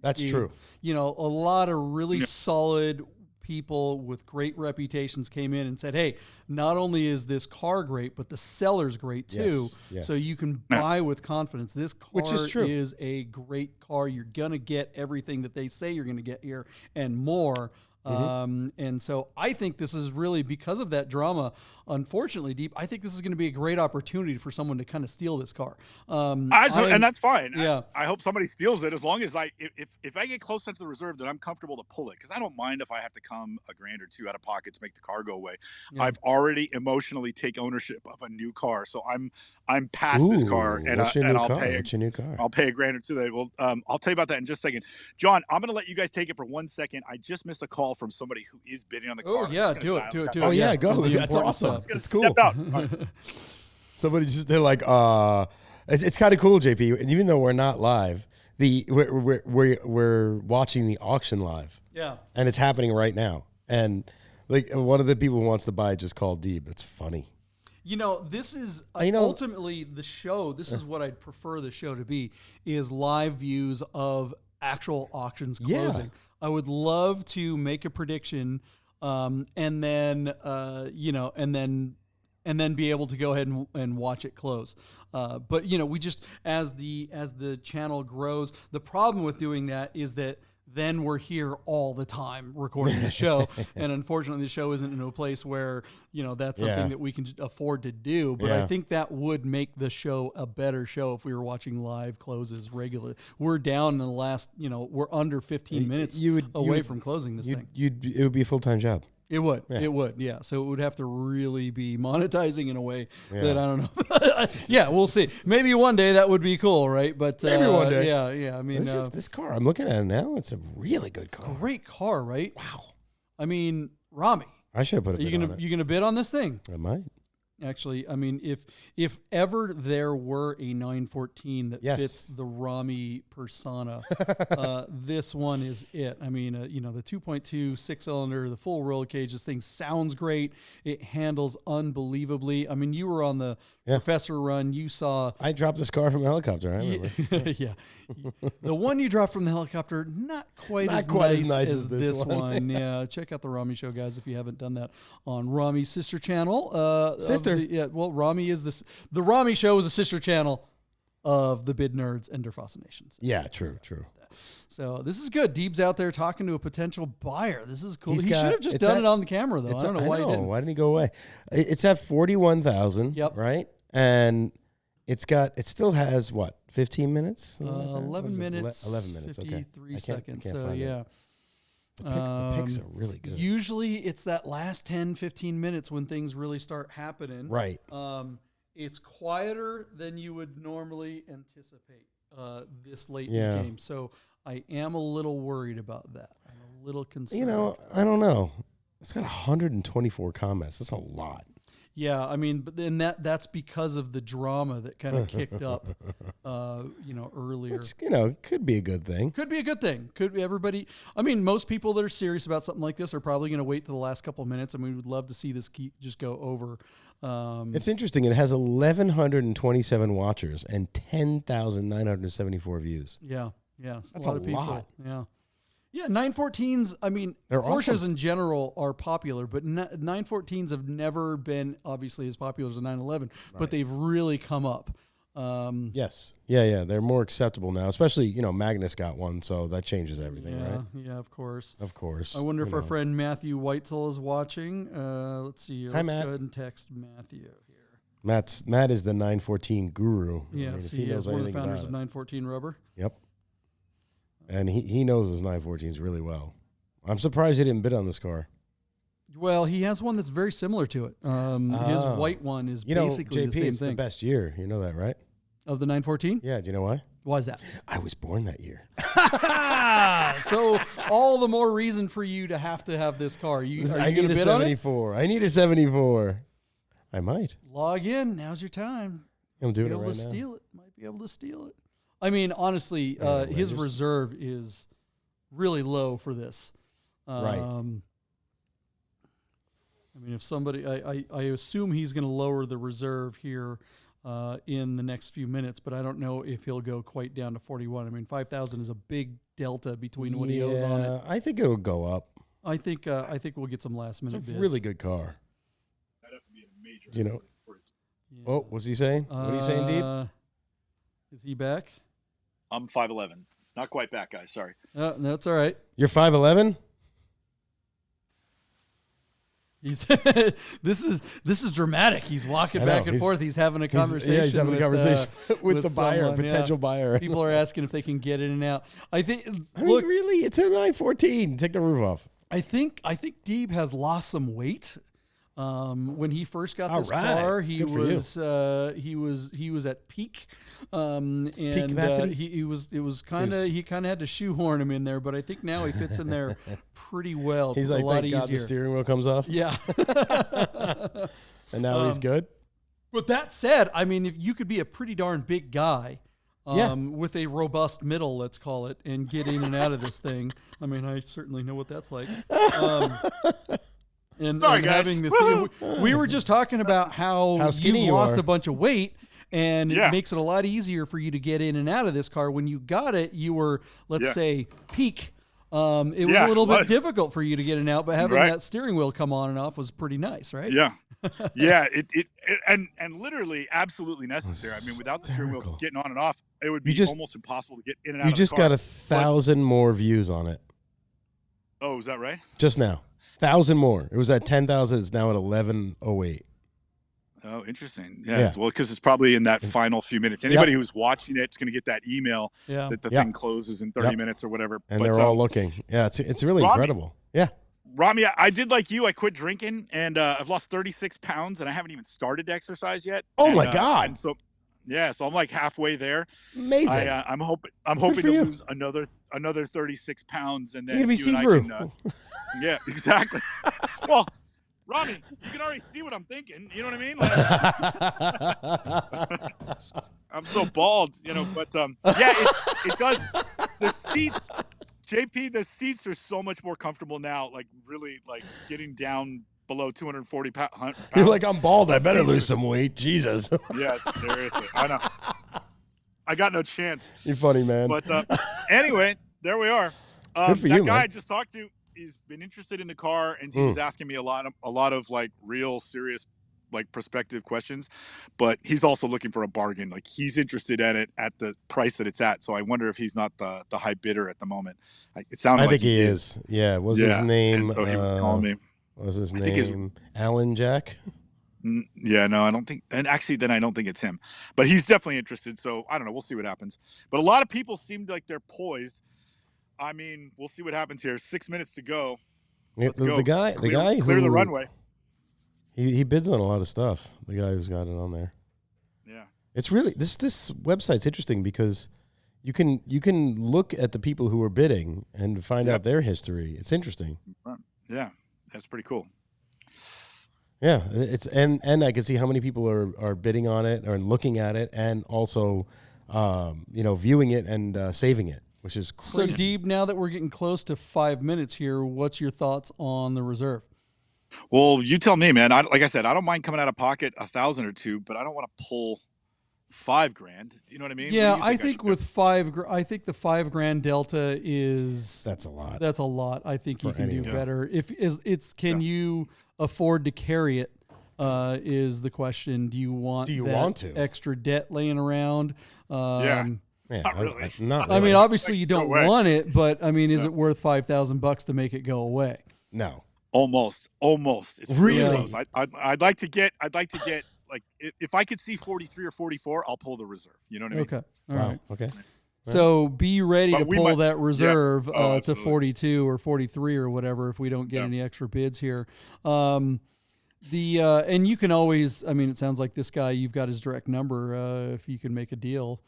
Speaker 6: That's true.
Speaker 2: A lot of really solid people with great reputations came in and said, hey, not only is this car great, but the seller's great too.
Speaker 6: Yes.
Speaker 2: So you can buy with confidence. This car
Speaker 6: Which is true.
Speaker 2: is a great car. You're going to get everything that they say you're going to get here and more. And so I think this is really because of that drama. Unfortunately, Deep, I think this is going to be a great opportunity for someone to kind of steal this car.
Speaker 3: And that's fine.
Speaker 2: Yeah.
Speaker 3: I hope somebody steals it, as long as if I get close enough to the reserve, then I'm comfortable to pull it, because I don't mind if I have to come $1,000 or $2,000 out of pocket to make the car go away.
Speaker 2: Yeah.
Speaker 3: I've already emotionally take ownership of a new car, so I'm past this car, and
Speaker 6: what's your new
Speaker 3: I'll
Speaker 6: car?
Speaker 3: pay.
Speaker 6: What's your new car?
Speaker 3: I'll pay $1,000 or $2,000. Well, I'll tell you about that in just a second. John, I'm going to let you guys take it for 1 second. I just missed a call from somebody who is bidding on the car.
Speaker 2: Oh, yeah, do it.
Speaker 6: Oh yeah, go.
Speaker 2: Really
Speaker 6: That's
Speaker 2: important
Speaker 6: awesome.
Speaker 2: stuff.
Speaker 6: It's cool.
Speaker 3: Step out.
Speaker 6: Somebody they're like, it's kind of cool, JP. And even though we're not live, we're watching the auction live.
Speaker 2: Yeah.
Speaker 6: And it's happening right now. And like one of the people who wants to buy it just called Deeb. It's funny.
Speaker 2: This is ultimately the show. This is what I'd prefer the show to be, is live views of actual auctions closing. I would love to make a prediction and then be able to go ahead and watch it close. But we just, as the channel grows, the problem with doing that is that then we're here all the time recording the show. And unfortunately the show isn't in a place where, that's something that we can afford to do. But I think that would make the show a better show if we were watching live closes regularly. We're down in the last, we're under 15 minutes away from closing this thing.
Speaker 6: It would be a full-time job.
Speaker 2: It would. Yeah. It would. Yeah. So it would have to really be monetizing in a way that I don't know. Yeah, we'll see. Maybe one day that would be cool, right? But
Speaker 6: maybe one day.
Speaker 2: Yeah. I mean,
Speaker 6: this car, I'm looking at it now. It's a really good car.
Speaker 2: Great car, right? Wow. I mean, Rami,
Speaker 6: I should have put a bid on it.
Speaker 2: You gonna bid on this thing?
Speaker 6: I might.
Speaker 2: Actually, I mean, if ever there were a 914 that fits the Rami persona, this one is it. I mean, the 2.2 6-cylinder, the full roll cage, this thing sounds great. It handles unbelievably. I mean, you were on the Professor run. You saw...
Speaker 6: I dropped this car from a helicopter, I remember.
Speaker 2: Yeah. The one you dropped from the helicopter, not quite as nice as this one. Yeah, check out the Rami show, guys, if you haven't done that on Rami's sister channel.
Speaker 6: Sister?
Speaker 2: Rami is the Rami show is a sister channel of the bid nerds and Der Fascinations.
Speaker 6: Yeah, true.
Speaker 2: So this is good. Deeb's out there talking to a potential buyer. This is cool. He should have just
Speaker 6: it's
Speaker 2: done
Speaker 6: at-
Speaker 2: it on the camera, though. I don't know why he didn't.
Speaker 6: Why didn't he go away? It's at 41,000.
Speaker 2: Yep.
Speaker 6: Right, and it still has what, 15 minutes?
Speaker 2: 11 minutes.
Speaker 6: 11 minutes.
Speaker 2: 53
Speaker 6: okay.
Speaker 2: seconds.
Speaker 6: Can't
Speaker 2: so
Speaker 6: find it.
Speaker 2: yeah.
Speaker 6: The pics are really good.
Speaker 2: Usually it's that last 10, 15 minutes when things really start happening.
Speaker 6: Right.
Speaker 2: It's quieter than you would normally anticipate this late in
Speaker 6: Yeah.
Speaker 2: the game. So I am a little worried about that. I'm a little concerned.
Speaker 6: You know, I don't know. It's got 124 comments. That's a lot.
Speaker 2: Yeah, I mean, but then that's because of the drama that kind of kicked up, earlier.
Speaker 6: Which, could be a good thing.
Speaker 2: Could be a good thing. Could be everybody. I mean, most people that are serious about something like this are probably going to wait to the last couple of minutes. I mean, we would love to see this just go over.
Speaker 6: It's interesting. It has 1,127 watchers and 10,974 views.
Speaker 2: Yeah. It's
Speaker 6: That's
Speaker 2: a lot of people.
Speaker 6: lot.
Speaker 2: Yeah. Yeah, 914s, I mean,
Speaker 6: They're
Speaker 2: Porsches
Speaker 6: awesome.
Speaker 2: in general are popular, but 914s have never been obviously as popular as a 911, but they've really come up.
Speaker 6: Yes. Yeah. They're more acceptable now, especially, Magnus got one, so that changes everything, right?
Speaker 2: Yeah, of course.
Speaker 6: Of course.
Speaker 2: I wonder if our friend Matthew Weitzel is watching. Let's see. Let's
Speaker 6: Matt.
Speaker 2: go ahead and text Matthew here.
Speaker 6: Matt is the 914 guru.
Speaker 2: Yes,
Speaker 6: if
Speaker 2: he is one of the
Speaker 6: anything
Speaker 2: founders
Speaker 6: about
Speaker 2: of 914 Rubber.
Speaker 6: Yep. And he knows his 914s really well. I'm surprised he didn't bid on this car.
Speaker 2: Well, he has one that's very similar to it. His white one is basically
Speaker 6: JP,
Speaker 2: the same
Speaker 6: it's
Speaker 2: thing.
Speaker 6: the best year. You know that, right?
Speaker 2: Of the 914?
Speaker 6: Yeah. Do you know why?
Speaker 2: Why is that?
Speaker 6: I was born that year.
Speaker 2: So all the more reason for you to have this car. Are you
Speaker 6: I
Speaker 2: going
Speaker 6: need
Speaker 2: to
Speaker 6: a
Speaker 2: bid on it?
Speaker 6: 74. I need a 74. I might.
Speaker 2: Log in. Now's your time.
Speaker 6: I'm doing
Speaker 2: Be
Speaker 6: it
Speaker 2: able
Speaker 6: right
Speaker 2: to
Speaker 6: now.
Speaker 2: steal it. Might be able to steal it. I mean, honestly, his reserve is really low for this.
Speaker 6: Right.
Speaker 2: I mean, if somebody, I assume he's going to lower the reserve here in the next few minutes, but I don't know if he'll go quite down to 41. I mean, 5,000 is a big delta between what he owes on it.
Speaker 6: I think it'll go up.
Speaker 2: I think we'll get some last minute
Speaker 6: It's a
Speaker 2: bids.
Speaker 6: really good car.
Speaker 3: That'd have to be a major.
Speaker 2: Yeah.
Speaker 6: Oh, what's he saying? What are you saying, Deep?
Speaker 2: Is he back?
Speaker 3: I'm 5'11". Not quite back, guys. Sorry.
Speaker 2: No, that's all right.
Speaker 6: You're 5'11"?
Speaker 2: He's this is dramatic. He's walking
Speaker 6: I know,
Speaker 2: back and forth. He's having a conversation.
Speaker 6: He's having a conversation with the buyer,
Speaker 2: someone,
Speaker 6: potential buyer.
Speaker 2: People are asking if they can get in and out. I think.
Speaker 6: I
Speaker 2: Look,
Speaker 6: mean, really, it's a 914. Take the roof off.
Speaker 2: I think Deeb has lost some weight. When he first got this
Speaker 6: All right.
Speaker 2: car, he
Speaker 6: Good for
Speaker 2: was at peak, and
Speaker 6: capacity?
Speaker 2: he kind of had to shoehorn him in there. But I think now he fits in there pretty well.
Speaker 6: He's
Speaker 2: a
Speaker 6: like,
Speaker 2: lot
Speaker 6: thank
Speaker 2: easier.
Speaker 6: God the steering wheel comes off.
Speaker 2: Yeah.
Speaker 6: And now he's good.
Speaker 2: But that said, I mean, if you could be a pretty darn big guy, with a robust middle, let's call it, and get in and out of this thing. I mean, I certainly know what that's like. And
Speaker 3: Sorry, guys.
Speaker 2: having this, we were just talking about how
Speaker 6: skinny
Speaker 2: you've
Speaker 6: you
Speaker 2: lost
Speaker 6: are.
Speaker 2: a bunch of weight, and
Speaker 3: Yeah.
Speaker 2: it makes it a lot easier for you to get in and out of this car. When you got it, you were, let's say, peak. It was
Speaker 3: Yeah,
Speaker 2: a little
Speaker 3: it
Speaker 2: bit
Speaker 3: was.
Speaker 2: difficult for you to get in and out, but having
Speaker 3: Right.
Speaker 2: that steering wheel come on and off was pretty nice, right?
Speaker 3: Yeah. Yeah. It and literally absolutely necessary. I mean, without the steering wheel
Speaker 6: Hysterical.
Speaker 3: getting on and off, it would be
Speaker 6: You just-
Speaker 3: almost impossible to get in and out
Speaker 6: You
Speaker 3: of
Speaker 6: just
Speaker 3: the car.
Speaker 6: got 1,000 more views on it.
Speaker 3: Oh, is that right?
Speaker 6: Just now. 1,000 more. It was at 10,000. It's now at 1108.
Speaker 3: Oh, interesting. Yeah.
Speaker 6: Yeah.
Speaker 3: Well, because it's probably in that final few minutes. Anybody who's watching it's going to get that email
Speaker 2: Yeah.
Speaker 3: that the
Speaker 6: Yep.
Speaker 3: thing closes in 30 minutes or whatever.
Speaker 6: And
Speaker 3: But,
Speaker 6: they're all looking. Yeah, it's really
Speaker 3: Robbie-
Speaker 6: incredible. Yeah.
Speaker 3: Rami, I did like you. I quit drinking, and I've lost 36 pounds, and I haven't even started to exercise yet.
Speaker 6: Oh,
Speaker 3: And,
Speaker 6: my God.
Speaker 3: And so I'm like halfway there.
Speaker 6: Amazing.
Speaker 3: I'm hoping
Speaker 6: for
Speaker 3: to
Speaker 6: you.
Speaker 3: lose another 36 pounds, and then
Speaker 6: You're going to be
Speaker 3: you and I
Speaker 6: see-through.
Speaker 3: can, yeah, exactly. Well, Rami, you can already see what I'm thinking. You know what I mean? Like, I'm so bald, but yeah, it does. The seats, JP, the seats are so much more comfortable now. Like really, like getting down below 240 pounds.
Speaker 6: You're like, I'm bald. I better lose some weight. Jesus.
Speaker 3: Yeah, seriously. I know. I got no chance.
Speaker 6: You're funny, man.
Speaker 3: But anyway, there we are.
Speaker 6: Good for
Speaker 3: that
Speaker 6: you,
Speaker 3: guy
Speaker 6: man.
Speaker 3: I just talked to, he's been interested in the car, and he was asking me a lot of like real serious like prospective questions, but he's also looking for a bargain. Like he's interested in it at the price that it's at. So I wonder if he's not the high bidder at the moment. It sounded
Speaker 6: I
Speaker 3: like
Speaker 6: think he is. Yeah. His
Speaker 3: Yeah,
Speaker 6: name?
Speaker 3: and so he was calling me.
Speaker 6: What was his
Speaker 3: I think his-
Speaker 6: name? Alan Jack?
Speaker 3: Yeah, no, I don't think, and actually then I don't think it's him, but he's definitely interested. So I don't know. We'll see what happens. But a lot of people seemed like they're poised. I mean, we'll see what happens here. 6 minutes to go. Let's go.
Speaker 6: The guy
Speaker 3: Clear
Speaker 6: who
Speaker 3: the runway.
Speaker 6: He bids on a lot of stuff. The guy who's got it on there.
Speaker 3: Yeah.
Speaker 6: It's really this website's interesting because you can look at the people who are bidding and find out their history. It's interesting.
Speaker 3: Yeah, that's pretty cool.
Speaker 6: Yeah, it's and I can see how many people are bidding on it or looking at it and also viewing it and saving it, which is crazy.
Speaker 2: So Deeb, now that we're getting close to 5 minutes here, what's your thoughts on the reserve?
Speaker 3: Well, you tell me, man. Like I said, I don't mind coming out of pocket $1,000 or $2,000, but I don't want to pull $5,000. You know what I mean?
Speaker 2: Yeah, I think with I think the $5,000 delta is
Speaker 6: that's a lot.
Speaker 2: That's a lot. I think you can do
Speaker 6: anyone.
Speaker 2: better. Can you afford to carry it? Is the question. Do you want
Speaker 6: to
Speaker 2: extra debt laying around?
Speaker 3: Yeah,
Speaker 6: not
Speaker 3: really.
Speaker 6: Not
Speaker 2: I
Speaker 6: really.
Speaker 2: mean, obviously you
Speaker 3: No
Speaker 2: don't
Speaker 3: way.
Speaker 2: want it, but I mean, is it worth $5,000 to make it go away?
Speaker 6: No.
Speaker 3: Almost. It's
Speaker 6: Really?
Speaker 3: close. I'd like to get like if I could see 43 or 44, I'll pull the reserve. You know what I mean?
Speaker 2: Okay, all right.
Speaker 6: Okay.
Speaker 2: So be ready
Speaker 3: But
Speaker 2: to
Speaker 3: we
Speaker 2: pull
Speaker 3: might-
Speaker 2: that reserve to
Speaker 3: absolutely.
Speaker 2: 42 or 43 or whatever if we don't get any extra bids here. And you can always, I mean, it sounds like this guy, you've got his direct number if you can make a deal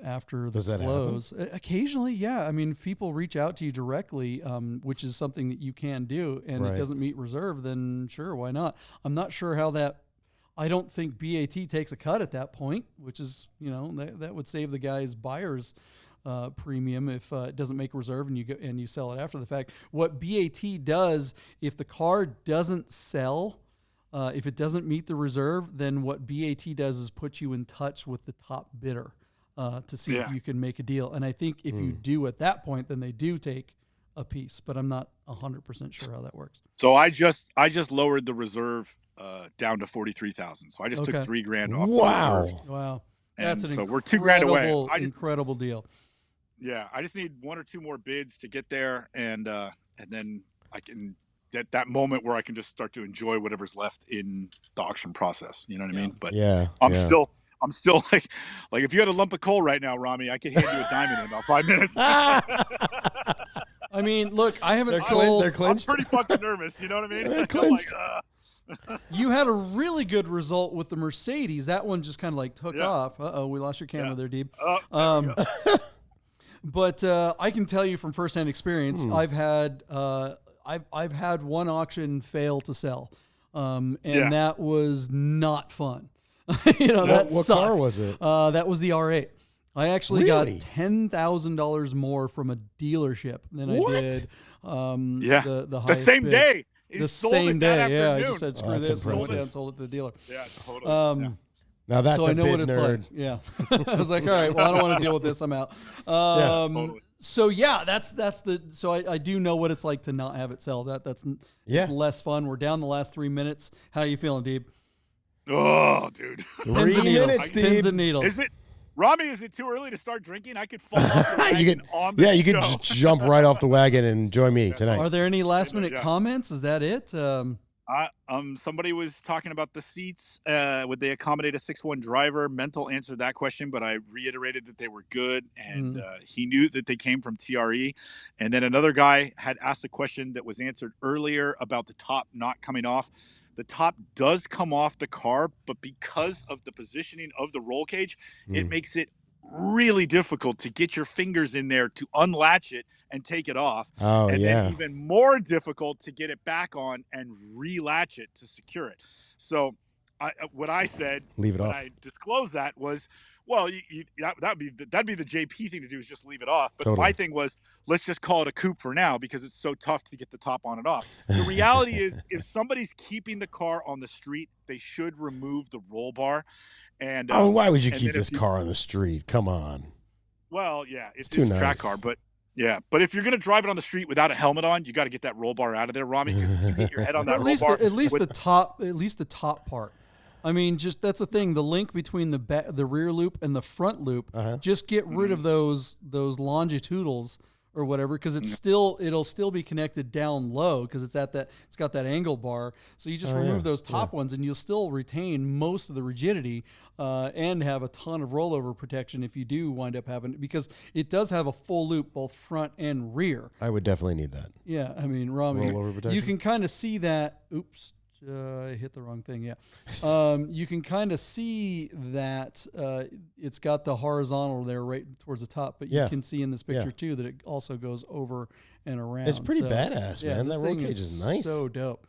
Speaker 2: after the
Speaker 6: Does that
Speaker 2: close. Occasionally, yeah. I mean, if people reach out to you directly, which is something that you can do, and it
Speaker 6: Right.
Speaker 2: doesn't meet reserve, then sure, why not? I'm not sure how that. I don't think BAT takes a cut at that point, which is, that would save the guy's buyer's premium if it doesn't make reserve and you sell it after the fact. What BAT does, if the car doesn't sell, if it doesn't meet the reserve, then what BAT does is put you in touch with the top bidder to see if you can make a deal. And I think if you do at that point, then they do take a piece, but I'm not 100% sure how that works.
Speaker 3: So I just lowered the reserve down to 43,000. So I just took $3,000 off.
Speaker 6: Wow.
Speaker 3: The reserve.
Speaker 2: Wow.
Speaker 3: And
Speaker 2: That's an
Speaker 3: so we're $2,000 away.
Speaker 2: Incredible deal.
Speaker 3: Yeah, I just need one or two more bids to get there, and then I can get that moment where I can just start to enjoy whatever's left in the auction process. You know what I mean? But
Speaker 6: Yeah.
Speaker 3: I'm still like if you had a lump of coal right now, Rami, I could hand you a diamond in about 5 minutes.
Speaker 2: I mean, look, I haven't
Speaker 6: They're
Speaker 2: sold.
Speaker 3: I'm
Speaker 6: clinched.
Speaker 3: pretty fucking nervous. You know what I mean?
Speaker 6: They're
Speaker 3: I'm
Speaker 6: clinched.
Speaker 3: like,
Speaker 2: You had a really good result with the Mercedes. That one just kind of like took off. We lost your camera there, Deeb. But I can tell you from firsthand experience, I've had one auction fail to sell, and that was not fun. That
Speaker 6: What
Speaker 2: sucked.
Speaker 6: car was it?
Speaker 2: That was the R8. I actually
Speaker 6: Really?
Speaker 2: got $10,000 more from a dealership than I did. The
Speaker 3: the
Speaker 2: highest
Speaker 3: same
Speaker 2: bid.
Speaker 3: day. He
Speaker 2: The
Speaker 3: sold
Speaker 2: same
Speaker 3: it that
Speaker 2: day, yeah. I
Speaker 3: afternoon.
Speaker 2: just said, screw
Speaker 6: that's
Speaker 2: this, and went
Speaker 6: impressive.
Speaker 2: down and sold it to the dealer.
Speaker 3: Yeah, totally.
Speaker 6: Now that's
Speaker 2: So
Speaker 6: a
Speaker 2: I know
Speaker 6: bid
Speaker 2: what it's
Speaker 6: nerd.
Speaker 2: like. Yeah. I was like, all right, well, I don't want to deal with this. I'm out.
Speaker 3: Totally.
Speaker 2: So yeah, that's the, so I do know what it's like to not have it sell. That's
Speaker 6: Yeah.
Speaker 2: it's less fun. We're down the last 3 minutes. How you feeling, Deeb?
Speaker 3: Oh, dude.
Speaker 6: 3
Speaker 2: Pins and needles.
Speaker 6: minutes,
Speaker 2: Pins
Speaker 6: Deeb.
Speaker 2: and needles.
Speaker 3: Is it, Rami? Is it too early to start drinking? I could fall off the wagon
Speaker 6: You could,
Speaker 3: on the
Speaker 6: you could
Speaker 3: show.
Speaker 6: jump right off the wagon and join me tonight.
Speaker 2: Are there any last minute
Speaker 3: Yeah.
Speaker 2: comments? Is that it?
Speaker 3: Somebody was talking about the seats. Would they accommodate a 6'1" driver? Mental answered that question, but I reiterated that they were good, and he knew that they came from TRE. And then another guy had asked a question that was answered earlier about the top not coming off. The top does come off the car, but because of the positioning of the roll cage, it makes it really difficult to get your fingers in there to unlatch it and take it off.
Speaker 6: Oh,
Speaker 3: and
Speaker 6: yeah.
Speaker 3: then even more difficult to get it back on and relatch it to secure it. So what I said
Speaker 6: Leave it
Speaker 3: when
Speaker 6: off.
Speaker 3: I disclosed that was, well, that'd be the JP thing to do, is just leave it off. But
Speaker 6: Totally.
Speaker 3: my thing was, let's just call it a coupe for now because it's so tough to get the top on and off. The reality is, if somebody's keeping the car on the street, they should remove the roll bar. And
Speaker 6: Oh, why would you
Speaker 3: and
Speaker 6: keep
Speaker 3: then
Speaker 6: this
Speaker 3: if you-
Speaker 6: car on the street? Come on.
Speaker 3: Well, yeah, it's
Speaker 6: too
Speaker 3: just a track
Speaker 6: nice.
Speaker 3: car, but Yeah, but if you're gonna drive it on the street without a helmet on, you got to get that roll bar out of there, Rami, because you hit your head on that
Speaker 2: at
Speaker 3: roll
Speaker 2: least
Speaker 3: bar.
Speaker 2: at least the top part. I mean, just that's the thing. The link between the rear loop and the front loop. Just get rid of those longitudinals or whatever, because it'll still be connected down low because it's got that angle bar. So you just remove those top ones and you'll still retain most of the rigidity and have a ton of rollover protection if you do wind up having, because it does have a full loop both front and rear.
Speaker 6: I would definitely need that.
Speaker 2: Yeah, I mean, Rami,
Speaker 6: Rollover protection?
Speaker 2: you can kind of see that. Oops. I hit the wrong thing. Yeah. You can kind of see that it's got the horizontal there right towards the top, but you can see in this picture too that it also goes over and around.
Speaker 6: It's pretty badass, man. That roll cage is nice.
Speaker 2: So dope.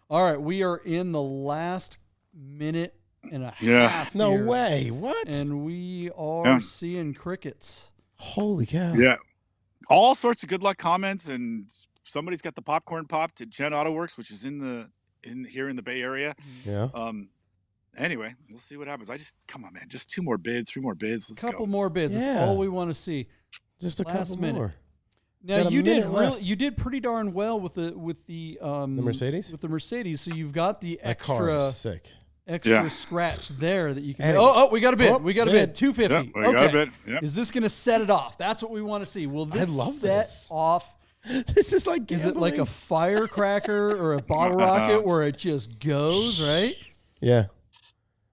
Speaker 2: All right. We are in the last minute and a half.
Speaker 6: No
Speaker 2: here,
Speaker 6: way. What?
Speaker 2: And we are seeing crickets.
Speaker 6: Holy cow.
Speaker 3: Yeah. All sorts of good luck comments, and somebody's got the popcorn popped at Gen Auto Works, which is here in the Bay Area.
Speaker 6: Yeah.
Speaker 3: Anyway, we'll see what happens. Come on, man. Just 2 more bids, 3 more bids. Let's
Speaker 2: couple
Speaker 3: go.
Speaker 2: more bids. That's all we want to see.
Speaker 6: Just a
Speaker 2: Last
Speaker 6: couple
Speaker 2: minute.
Speaker 6: more.
Speaker 2: Now you did pretty darn well with the
Speaker 6: Mercedes?
Speaker 2: With the Mercedes. So you've got the
Speaker 6: That car
Speaker 2: extra
Speaker 6: is sick.
Speaker 2: scratch there that you can.
Speaker 6: And
Speaker 2: we got a bid.
Speaker 6: Oh,
Speaker 2: we got a
Speaker 6: bid.
Speaker 2: bid. 250.
Speaker 3: Yeah, we got a bid. Yep.
Speaker 2: Is this going to set it off? That's what we want to see. Will this set off?
Speaker 6: This is like gambling.
Speaker 2: Is it like a firecracker or a bottle rocket where it just goes, right?
Speaker 6: Yeah.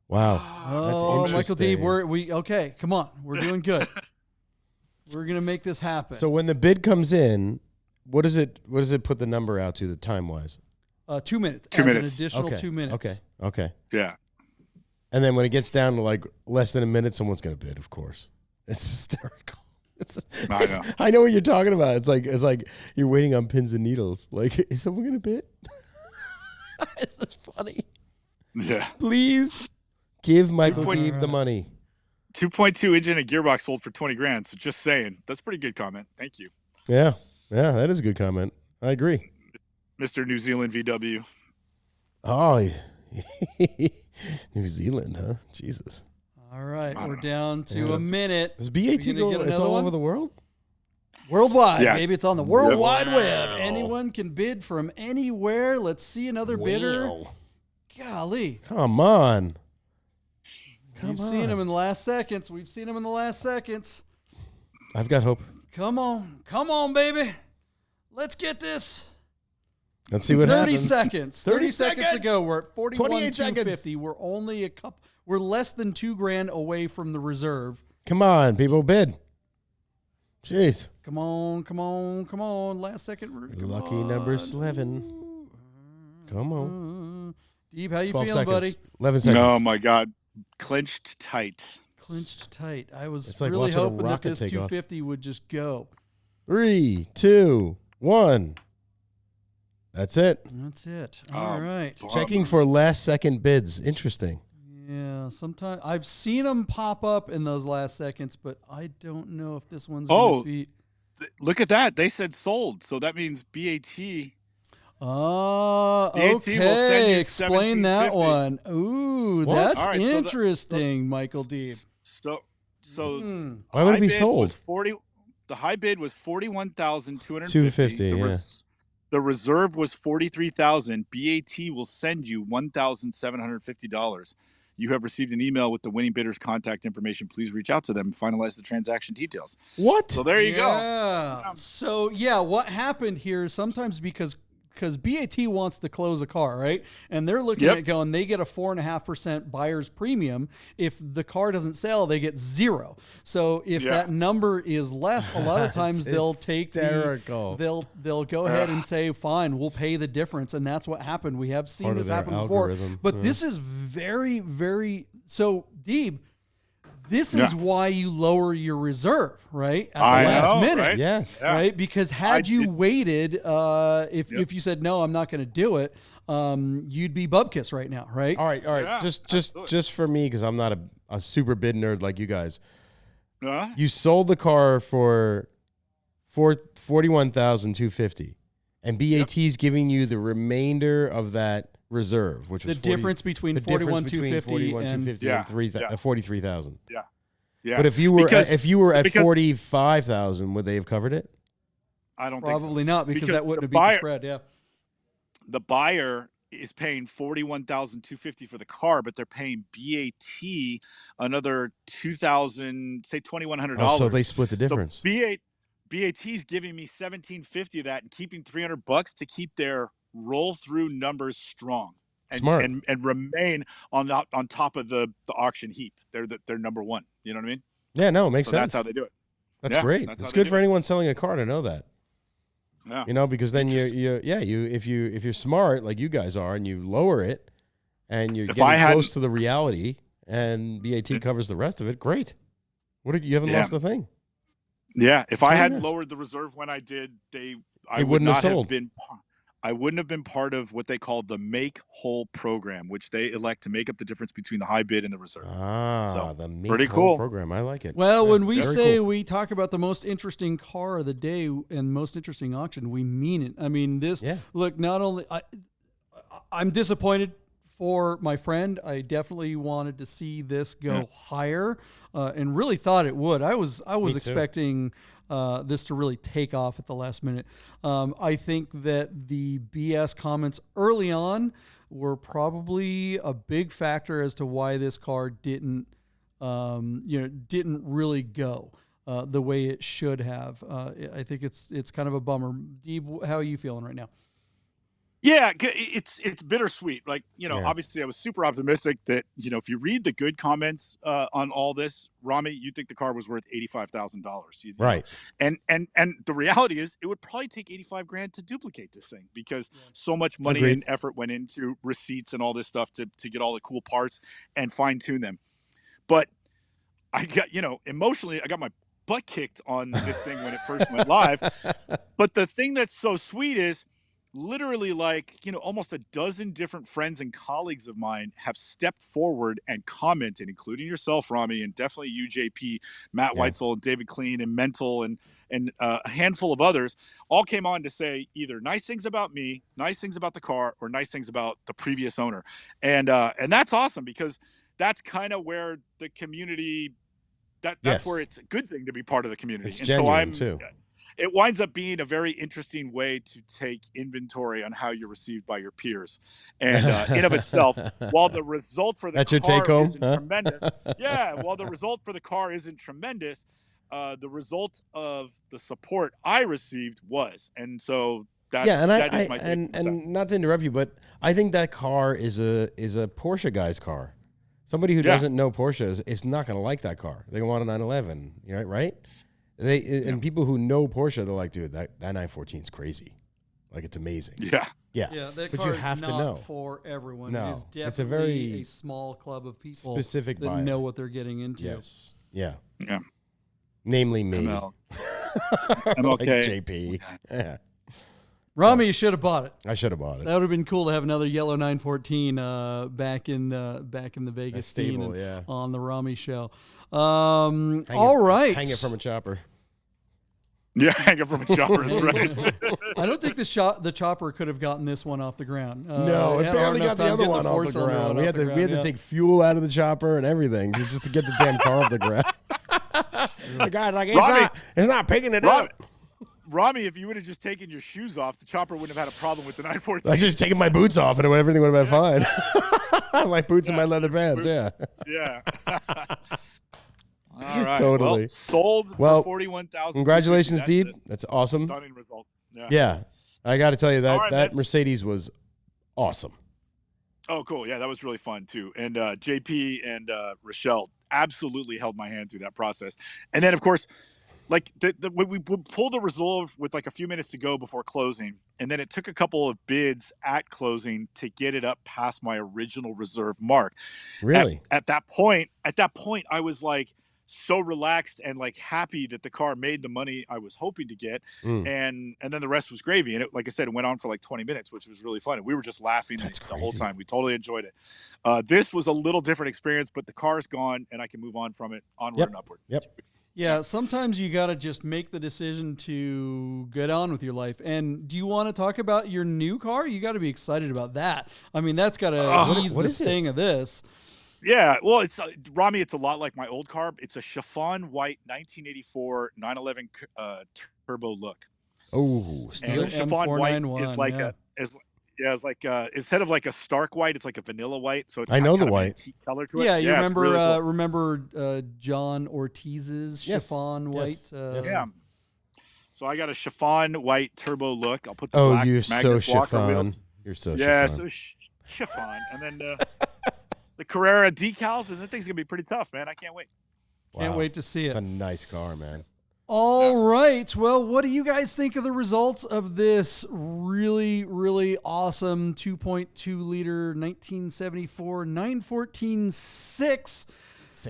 Speaker 6: Wow.
Speaker 2: Oh,
Speaker 6: That's
Speaker 2: Michael Deeb,
Speaker 6: interesting.
Speaker 2: okay. Come on, we're doing good. We're gonna make this happen.
Speaker 6: So when the bid comes in, what does it put the number out to, the time wise?
Speaker 2: 2 minutes.
Speaker 3: 2 minutes.
Speaker 2: An additional 2 minutes.
Speaker 6: Okay.
Speaker 3: Yeah.
Speaker 6: And then when it gets down to like less than a minute, someone's gonna bid. Of course, it's hysterical.
Speaker 3: I know.
Speaker 6: I know what you're talking about. It's like you're waiting on pins and needles. Like, is someone gonna bid? This is funny.
Speaker 3: Yeah.
Speaker 6: Please give Michael Deeb the money.
Speaker 3: 2.2 engine and gearbox sold for 20 grand. So just saying, that's a pretty good comment. Thank you.
Speaker 6: Yeah, that is a good comment. I agree.
Speaker 3: Mr. New Zealand VW.
Speaker 6: Oh, New Zealand, huh? Jesus.
Speaker 2: All right, we're down to a minute.
Speaker 6: Does BAT go? It's all over the world.
Speaker 2: Worldwide,
Speaker 3: Yeah.
Speaker 2: maybe it's on the World Wide Web. Anyone can bid from anywhere. Let's see another bidder. Golly.
Speaker 6: Come on.
Speaker 2: We've seen him in the last seconds.
Speaker 6: I've got hope.
Speaker 2: Come on, baby. Let's get this.
Speaker 6: Let's see what
Speaker 2: 30
Speaker 6: happens.
Speaker 2: seconds. 30 seconds to go. We're at
Speaker 6: 28
Speaker 2: 41,250. We're only we're less than $2 grand away from the reserve.
Speaker 6: Come on, people, bid. Jeez.
Speaker 2: Come on. Last second.
Speaker 6: Lucky number 11. Come on.
Speaker 2: Deeb, how you
Speaker 6: 12
Speaker 2: feeling,
Speaker 6: seconds.
Speaker 2: buddy?
Speaker 6: 11 seconds.
Speaker 3: Oh my God. Clenched tight.
Speaker 2: Clinched tight. I was
Speaker 6: It's like
Speaker 2: really
Speaker 6: watching a
Speaker 2: hoping that
Speaker 6: rocket
Speaker 2: this
Speaker 6: take off.
Speaker 2: 250 would just go.
Speaker 6: 3, 2, 1. That's it.
Speaker 2: That's it. All right.
Speaker 6: Checking for last second bids. Interesting.
Speaker 2: Yeah, sometimes I've seen them pop up in those last seconds, but I don't know if this one's going to be.
Speaker 3: Look at that. They said sold. So that means BAT.
Speaker 2: Okay.
Speaker 3: will send you
Speaker 2: Explain that one. Ooh,
Speaker 6: What?
Speaker 2: that's
Speaker 3: All right,
Speaker 2: interesting, Michael Deeb.
Speaker 3: So
Speaker 6: Why would it be
Speaker 3: bid
Speaker 6: sold?
Speaker 3: was 40. The high bid was 41,250.
Speaker 6: 250,
Speaker 3: The reserve was 43,000. BAT will send you $1,750. You have received an email with the winning bidder's contact information. Please reach out to them and finalize the transaction details.
Speaker 6: What?
Speaker 3: So there you go.
Speaker 2: Yeah. So yeah, what happened here is sometimes because BAT wants to close a car, right? And they're looking at going, they get a 4.5% buyer's premium. If the car doesn't sell, they get 0. So if that number is less, a lot of times they'll take they'll go ahead and say, fine, we'll pay the difference. And that's what happened. We have seen this happen before. But this is very, very so Deeb. This is why you lower your reserve, right? At the last minute.
Speaker 3: Right?
Speaker 6: Yes.
Speaker 2: Right? Because had you waited, if you said, no, I'm not going to do it, you'd be Bubkiss right now, right?
Speaker 6: All right.
Speaker 3: Yeah,
Speaker 6: Just for me, because I'm not a super bid nerd like you guys.
Speaker 3: Huh?
Speaker 6: You sold the car for $41,250, and BAT's giving you the remainder of that reserve, which was
Speaker 2: the difference between 41,250 and
Speaker 6: 43,000.
Speaker 3: Yeah.
Speaker 6: But if you were at 45,000, would they have covered it?
Speaker 3: I don't think so.
Speaker 2: Probably not, because that wouldn't have beat the spread. Yeah.
Speaker 3: The buyer is paying $41,250 for the car, but they're paying BAT another $2,000, say $2,100.
Speaker 6: Oh, so they split the difference.
Speaker 3: So BAT is giving me $1,750 of that and keeping $300 to keep their roll through numbers strong and
Speaker 6: Smart.
Speaker 3: and remain on top of the auction heap. They're number one. You know what I mean?
Speaker 6: Yeah, no, it makes sense.
Speaker 3: That's how they do it.
Speaker 6: That's great. It's good for anyone selling a car to know that.
Speaker 3: Yeah.
Speaker 6: You know, because then if you're smart like you guys are and you lower it and you're getting close to the reality and BAT covers the rest of it, great. You haven't lost a thing.
Speaker 3: Yeah, if I hadn't lowered the reserve when I did, I would not have been. I wouldn't have been part of what they call the make whole program, which they elect to make up the difference between the high bid and the reserve.
Speaker 6: The make whole program. I like it.
Speaker 2: Well, when we say we talk about the most interesting car of the day and most interesting auction, we mean it. I mean, look, not only I'm disappointed for my friend. I definitely wanted to see this go higher and really thought it would. I was expecting this to really take off at the last minute. I think that the BS comments early on were probably a big factor as to why this car didn't really go the way it should have. I think it's kind of a bummer. Deeb, how are you feeling right now?
Speaker 3: Yeah, it's bittersweet. Like, obviously I was super optimistic that, if you read the good comments on all this, Rami, you think the car was worth $85,000.
Speaker 6: Right.
Speaker 3: And the reality is it would probably take $85,000 to duplicate this thing because so much money and effort went into receipts and all this stuff to get all the cool parts and fine tune them. But I got, emotionally, I got my butt kicked on this thing when it first went live. But the thing that's so sweet is, literally, almost a dozen different friends and colleagues of mine have stepped forward and commented, including yourself, Rami, and definitely you, JP, Matt Weitzel, and David Clean, and Mental, and a handful of others, all came on to say either nice things about me, nice things about the car, or nice things about the previous owner. And that's awesome because that's kind of where the community, that's where it's a good thing to be part of the community.
Speaker 6: It's genuine, too.
Speaker 3: It winds up being a very interesting way to take inventory on how you're received by your peers. And in of itself, while the result for the car isn't tremendous, while the result for the car isn't tremendous, the result of the support I received was. And so that's
Speaker 6: and not to interrupt you, but I think that car is a Porsche guy's car. Somebody who doesn't know Porsche is not going to like that car. They want a 911, right? And people who know Porsche, they're like, dude, that 914 is crazy. Like, it's amazing.
Speaker 3: Yeah.
Speaker 2: That
Speaker 6: but
Speaker 2: car
Speaker 6: you have
Speaker 2: is
Speaker 6: to
Speaker 2: not
Speaker 6: know.
Speaker 2: For everyone.
Speaker 6: No,
Speaker 2: it is definitely
Speaker 6: it's a very
Speaker 2: small club of people
Speaker 6: specific
Speaker 2: that
Speaker 6: buyer.
Speaker 2: know what they're getting into.
Speaker 6: Yes. Yeah.
Speaker 3: Yeah.
Speaker 6: Namely me.
Speaker 3: I'm
Speaker 6: like
Speaker 3: okay.
Speaker 6: JP. Yeah.
Speaker 2: Rami, you should have bought it.
Speaker 6: I should have bought it.
Speaker 2: That would have been cool to have another yellow 914 back in the Vegas
Speaker 6: stable,
Speaker 2: scene on the Rami show. All right.
Speaker 6: Hang it from a chopper.
Speaker 3: Yeah, hang it from a chopper is right.
Speaker 2: I don't think the chopper could have gotten this one off the ground.
Speaker 6: No, it barely got the other one off the ground. We had to take fuel out of the chopper and everything just to get the damn car off the ground. The guy's like, it's not picking it up.
Speaker 3: Rami, if you would have just taken your shoes off, the chopper wouldn't have had a problem with the 914.
Speaker 6: I just taken my boots off and everything would have been fine. My boots and my leather pants,
Speaker 3: Yeah. All right.
Speaker 6: Totally.
Speaker 3: Well, sold for $41,000.
Speaker 6: Congratulations, Deeb. That's awesome.
Speaker 3: Stunning result.
Speaker 6: Yeah. I got to tell you that Mercedes was awesome.
Speaker 3: Oh, cool. Yeah, that was really fun too. And JP and Rochelle absolutely held my hand through that process. And then, of course, we pulled the resolve with a few minutes to go before closing, and then it took a couple of bids at closing to get it up past my original reserve mark.
Speaker 6: Really?
Speaker 3: At that point, I was so relaxed and happy that the car made the money I was hoping to get, and then the rest was gravy. And like I said, it went on for 20 minutes, which was really fun. And we were just laughing the whole time. We totally enjoyed it. This was a little different experience, but the car's gone, and I can move on from it onward and upward.
Speaker 6: Yep.
Speaker 2: Yeah, sometimes you got to just make the decision to get on with your life. And do you want to talk about your new car? You got to be excited about that. I mean, that's got to ease the sting of this.
Speaker 3: Yeah, well, it's Rami. It's a lot like my old car. It's a chiffon white 1984 911 turbo look.
Speaker 6: Oh,
Speaker 3: And
Speaker 6: steel.
Speaker 3: the chiffon white is
Speaker 2: M491,
Speaker 3: like
Speaker 2: yeah.
Speaker 3: it's like instead of like a stark white, it's like a vanilla white. So it's
Speaker 6: I know
Speaker 3: got
Speaker 6: the
Speaker 3: kind of an
Speaker 6: white.
Speaker 3: antique color to it.
Speaker 2: Yeah, you
Speaker 3: it's
Speaker 2: remember
Speaker 3: really cool.
Speaker 2: remember John Ortiz's
Speaker 6: Yes.
Speaker 2: chiffon
Speaker 6: Yes.
Speaker 2: white?
Speaker 3: Yeah. So I got a chiffon white turbo look. I'll put the
Speaker 6: Oh,
Speaker 3: black
Speaker 6: you're so
Speaker 3: Magnus Walker
Speaker 6: chiffon.
Speaker 3: wheels.
Speaker 6: You're so
Speaker 3: Yeah,
Speaker 6: chiffon.
Speaker 3: so chiffon, and then the Carrera decals, and that thing's gonna be pretty tough, man. I can't wait.
Speaker 2: Can't
Speaker 6: Wow.
Speaker 2: wait to see
Speaker 6: It's
Speaker 2: it.
Speaker 6: a nice car, man.
Speaker 2: All right. Well, what do you guys think of the results of this really, really awesome 2.2 liter 1974 914-6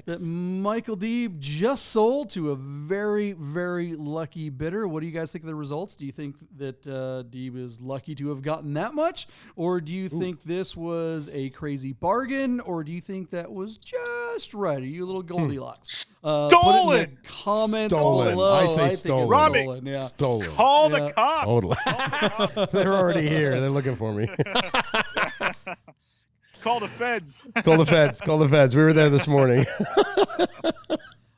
Speaker 2: that Michael Deeb just sold to a very, very lucky bidder? What do you guys think of the results? Do you think that Deeb is lucky to have gotten that much? Or do you think this was a crazy bargain? Or do you think that was just right? Are you a little Goldilocks? Put it in the comments
Speaker 6: Stolen.
Speaker 2: below.
Speaker 6: I say
Speaker 2: think
Speaker 6: stolen.
Speaker 2: it's
Speaker 3: Robbie.
Speaker 2: stolen. Yeah.
Speaker 6: Stolen.
Speaker 3: Call
Speaker 2: Yeah.
Speaker 3: the cops.
Speaker 6: Totally.
Speaker 3: Call the cops.
Speaker 6: They're already here. They're looking for me.
Speaker 3: Call the feds.
Speaker 6: Call the feds. Call the feds. We were there this morning.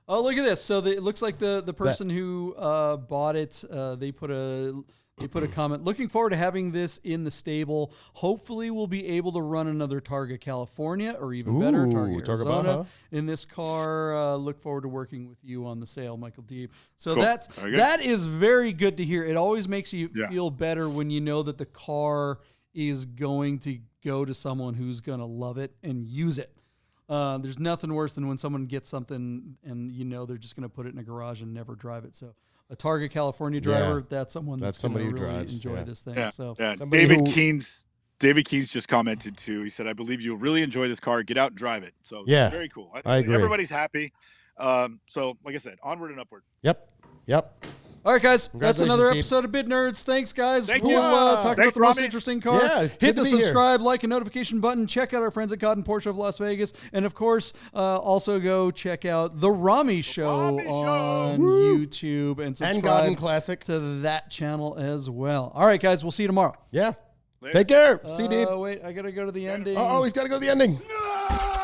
Speaker 2: Oh, look at this. So it looks like the person who bought it, they put a comment. Looking forward to having this in the stable. Hopefully, we'll be able to run another Targa California or even better,
Speaker 6: Ooh,
Speaker 2: Targa
Speaker 6: Targa
Speaker 2: Arizona
Speaker 6: Baja.
Speaker 2: in this car. Look forward to working with you on the sale, Michael Deeb. So
Speaker 3: Cool. Okay.
Speaker 2: that is very good to hear. It always makes you
Speaker 3: Yeah.
Speaker 2: feel better when you know that the car is going to go to someone who's going to love it and use it. There's nothing worse than when someone gets something and you know they're just going to put it in a garage and never drive it. So a Targa California driver,
Speaker 6: Yeah.
Speaker 2: that's someone that's
Speaker 6: somebody
Speaker 2: going to
Speaker 6: who
Speaker 2: really
Speaker 6: drives,
Speaker 2: enjoy
Speaker 6: yeah.
Speaker 2: this thing.
Speaker 3: Yeah,
Speaker 2: So
Speaker 3: yeah.
Speaker 6: Somebody
Speaker 3: David
Speaker 6: who-
Speaker 3: Keynes just commented too. He said, "I believe you'll really enjoy this car. Get out and drive it." So
Speaker 6: Yeah,
Speaker 3: very cool.
Speaker 6: I agree.
Speaker 3: Everybody's happy. So like I said, onward and upward.
Speaker 6: Yep.
Speaker 2: all right, guys, that's
Speaker 6: Congratulations,
Speaker 2: another
Speaker 6: Steve.
Speaker 2: episode of Bid Nerds. Thanks, guys.
Speaker 3: Thank
Speaker 2: we'll
Speaker 3: you.
Speaker 2: talk
Speaker 3: Thanks,
Speaker 2: about the most
Speaker 3: Robbie.
Speaker 2: interesting car.
Speaker 6: Yeah, it's
Speaker 2: Hit
Speaker 6: good
Speaker 2: the
Speaker 6: to be here.
Speaker 2: subscribe, like, and notification button. Check out our friends at Cod and Porsche of Las Vegas. And, of course, also go check out The Rami Show
Speaker 3: Rami Show.
Speaker 2: on YouTube and
Speaker 6: And Garden
Speaker 2: subscribe
Speaker 6: Classic.
Speaker 2: to that channel as well. All right, guys, we'll see you tomorrow.
Speaker 6: Yeah.
Speaker 3: Later.
Speaker 6: Take care. See you, Deep.
Speaker 2: Wait, I got to go to the ending.
Speaker 6: Oh, he's got to go to the ending.
Speaker 3: No!